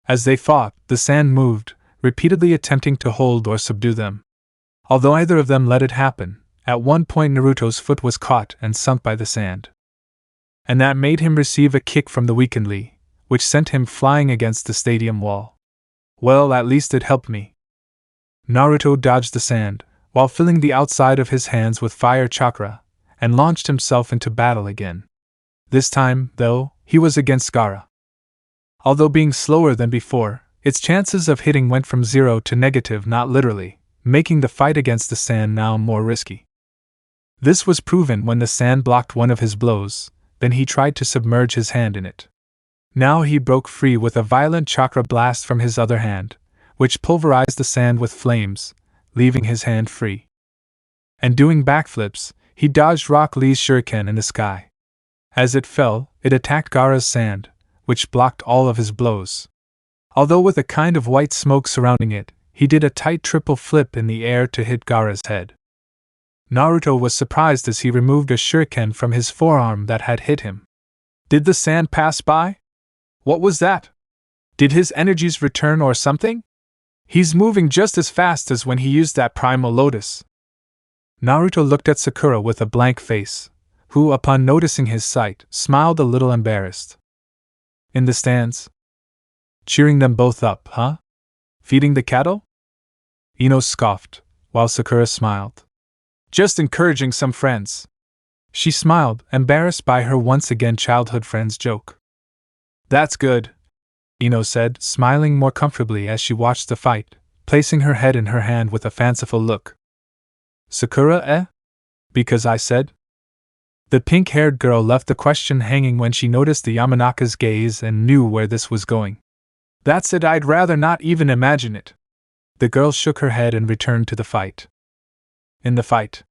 As they fought, the sand moved, repeatedly attempting to hold or subdue them. Although either of them let it happen, at one point Naruto's foot was caught and sunk by the sand. And that made him receive a kick from the weakened Lee, which sent him flying against the stadium wall. Well, at least it helped me. Naruto dodged the sand, while filling the outside of his hands with fire chakra, and launched himself into battle again. This time, though, he was against Gaara. Although being slower than before, its chances of hitting went from 0 to negative, not literally, making the fight against the sand now more risky. This was proven when the sand blocked one of his blows, then he tried to submerge his hand in it. Now he broke free with a violent chakra blast from his other hand, which pulverized the sand with flames, leaving his hand free. And doing backflips, he dodged Rock Lee's shuriken in the sky. As it fell, it attacked Gaara's sand, which blocked all of his blows. Although with a kind of white smoke surrounding it, he did a tight triple flip in the air to hit Gaara's head. Naruto was surprised as he removed a shuriken from his forearm that had hit him. Did the sand pass by? What was that? Did his energies return or something? He's moving just as fast as when he used that primal lotus. Naruto looked at Sakura with a blank face, who, upon noticing his sight, smiled a little embarrassed. In the stands? Cheering them both up, huh? Feeding the cattle? Ino scoffed, while Sakura smiled. Just encouraging some friends. She smiled, embarrassed by her once again childhood friend's joke. That's good, Ino said, smiling more comfortably as she watched the fight, placing her head in her hand with a fanciful look. Sakura, eh? Because I said? The pink-haired girl left the question hanging when she noticed the Yamanaka's gaze and knew where this was going. That's it, I'd rather not even imagine it. The girl shook her head and returned to the fight. In the fight,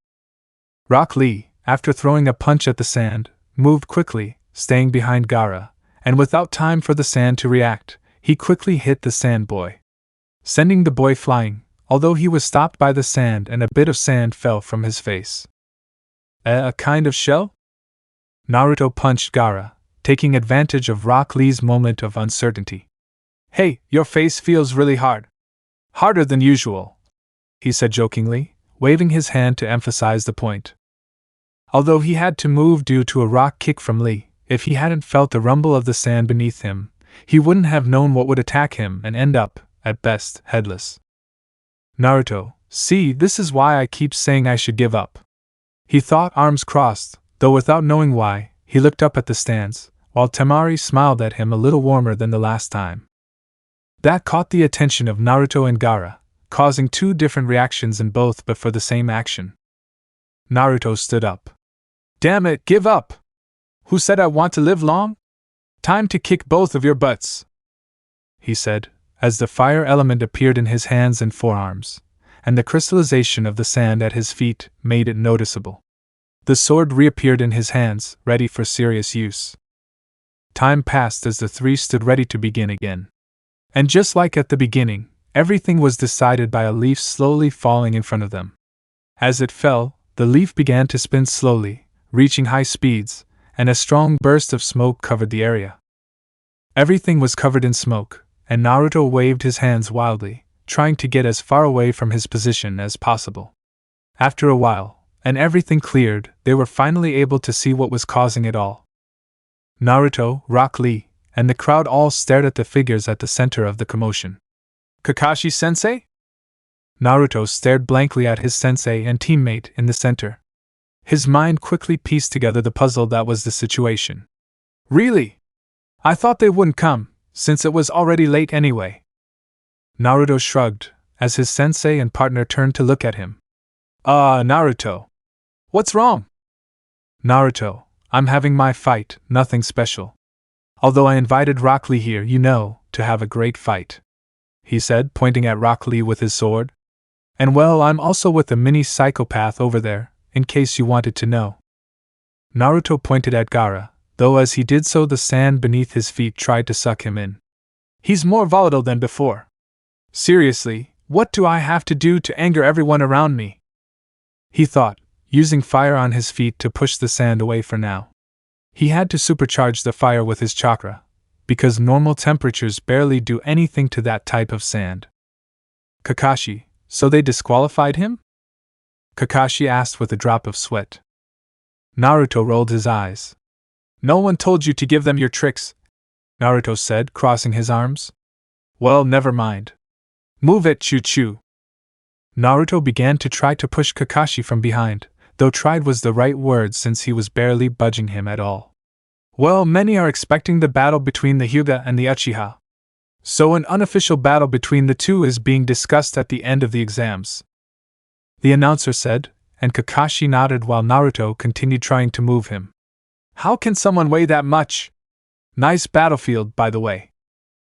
Rock Lee, after throwing a punch at the sand, moved quickly, staying behind Gaara, and without time for the sand to react, he quickly hit the sand boy, sending the boy flying, although he was stopped by the sand and a bit of sand fell from his face. A kind of shell? Naruto punched Gaara, taking advantage of Rock Lee's moment of uncertainty. Hey, your face feels really hard. Harder than usual, he said jokingly, waving his hand to emphasize the point. Although he had to move due to a rock kick from Lee, if he hadn't felt the rumble of the sand beneath him, he wouldn't have known what would attack him and end up, at best, headless. Naruto, see, this is why I keep saying I should give up. He thought, arms crossed, though without knowing why, he looked up at the stands, while Temari smiled at him a little warmer than the last time. That caught the attention of Naruto and Gaara, causing two different reactions in both but for the same action. Naruto stood up. Damn it, give up! Who said I want to live long? Time to kick both of your butts, he said, as the fire element appeared in his hands and forearms, and the crystallization of the sand at his feet made it noticeable. The sword reappeared in his hands, ready for serious use. Time passed as the three stood ready to begin again. And just like at the beginning, everything was decided by a leaf slowly falling in front of them. As it fell, the leaf began to spin slowly, reaching high speeds, and a strong burst of smoke covered the area. Everything was covered in smoke, and Naruto waved his hands wildly, trying to get as far away from his position as possible. After a while, and everything cleared, they were finally able to see what was causing it all. Naruto, Rock Lee, and the crowd all stared at the figures at the center of the commotion. Kakashi-sensei? Naruto stared blankly at his sensei and teammate in the center. His mind quickly pieced together the puzzle that was the situation. Really? I thought they wouldn't come, since it was already late anyway. Naruto shrugged, as his sensei and partner turned to look at him. Naruto. What's wrong? Naruto, I'm having my fight, nothing special. Although I invited Rock Lee here, to have a great fight, he said, pointing at Rock Lee with his sword. And well, I'm also with a mini psychopath over there, in case you wanted to know. Naruto pointed at Gaara, though as he did so the sand beneath his feet tried to suck him in. He's more volatile than before. Seriously, what do I have to do to anger everyone around me? He thought, using fire on his feet to push the sand away for now. He had to supercharge the fire with his chakra, because normal temperatures barely do anything to that type of sand. Kakashi, so they disqualified him? Kakashi asked with a drop of sweat. Naruto rolled his eyes. No one told you to give them your tricks, Naruto said, crossing his arms. Well, never mind. Move it, choo-choo. Naruto began to try to push Kakashi from behind, though tried was the right word since he was barely budging him at all. Well, many are expecting the battle between the Hyuga and the Uchiha. So an unofficial battle between the two is being discussed at the end of the exams, the announcer said, and Kakashi nodded while Naruto continued trying to move him. How can someone weigh that much? Nice battlefield, by the way.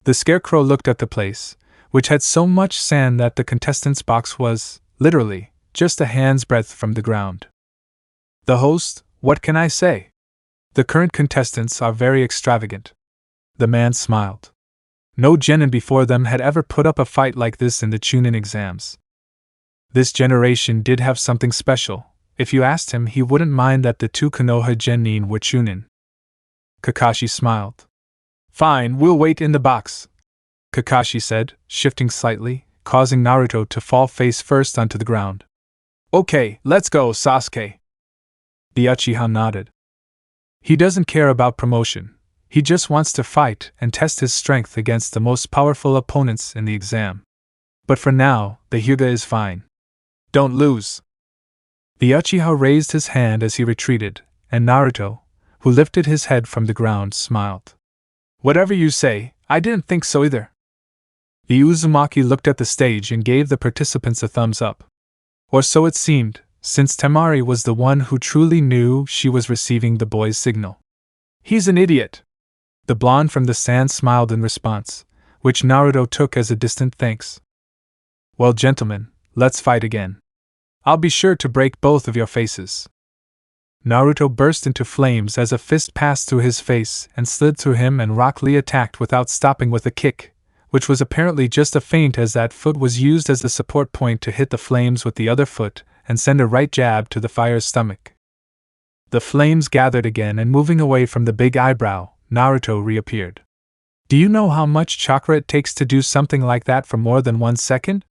The scarecrow looked at the place, which had so much sand that the contestants' box was, literally, just a hand's breadth from the ground. The host, what can I say? The current contestants are very extravagant. The man smiled. No genin before them had ever put up a fight like this in the Chunin exams. This generation did have something special. If you asked him, he wouldn't mind that the two Konoha genin were Chunin. Kakashi smiled. Fine, we'll wait in the box, Kakashi said, shifting slightly, causing Naruto to fall face first onto the ground. Okay, let's go, Sasuke. The Uchiha nodded. He doesn't care about promotion. He just wants to fight and test his strength against the most powerful opponents in the exam. But for now, the Hyuga is fine. Don't lose. The Uchiha raised his hand as he retreated, and Naruto, who lifted his head from the ground, smiled. Whatever you say, I didn't think so either. The Uzumaki looked at the stage and gave the participants a thumbs up. Or so it seemed, since Temari was the one who truly knew she was receiving the boy's signal. He's an idiot. The blonde from the sand smiled in response, which Naruto took as a distant thanks. Well, gentlemen, let's fight again. I'll be sure to break both of your faces. Naruto burst into flames as a fist passed through his face and slid through him, and Rock Lee attacked without stopping with a kick, which was apparently just a feint as that foot was used as the support point to hit the flames with the other foot and send a right jab to the fire's stomach. The flames gathered again, and moving away from the big eyebrow, Naruto reappeared. Do you know how much chakra it takes to do something like that for more than 1 second?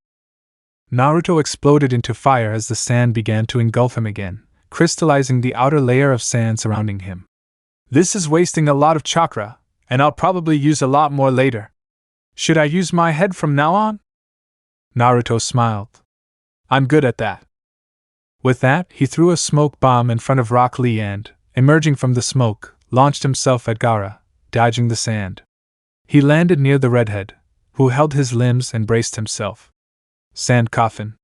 Naruto exploded into fire as the sand began to engulf him again, crystallizing the outer layer of sand surrounding him. This is wasting a lot of chakra, and I'll probably use a lot more later. Should I use my head from now on? Naruto smiled. I'm good at that. With that, he threw a smoke bomb in front of Rock Lee and, emerging from the smoke, launched himself at Gaara, dodging the sand. He landed near the redhead, who held his limbs and braced himself. Sand coffin.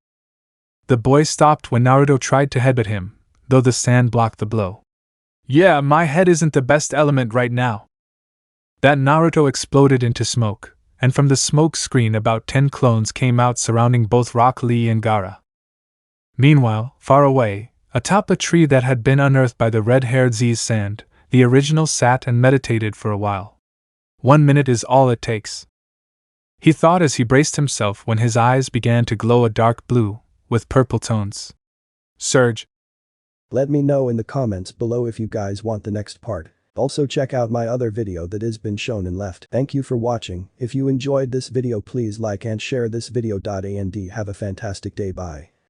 The boy stopped when Naruto tried to headbutt him, though the sand blocked the blow. Yeah, my head isn't the best element right now. That Naruto exploded into smoke, and from the smoke screen about 10 clones came out surrounding both Rock Lee and Gaara. Meanwhile, far away, atop a tree that had been unearthed by the red-haired Z's sand, the original sat and meditated for a while. 1 minute is all it takes, he thought as he braced himself when his eyes began to glow a dark blue, with purple tones. Surge. Let me know in the comments below if you guys want the next part. Also check out my other video that has been shown in left. Thank you for watching. If you enjoyed this video, please like and share this video. And have a fantastic day. Bye.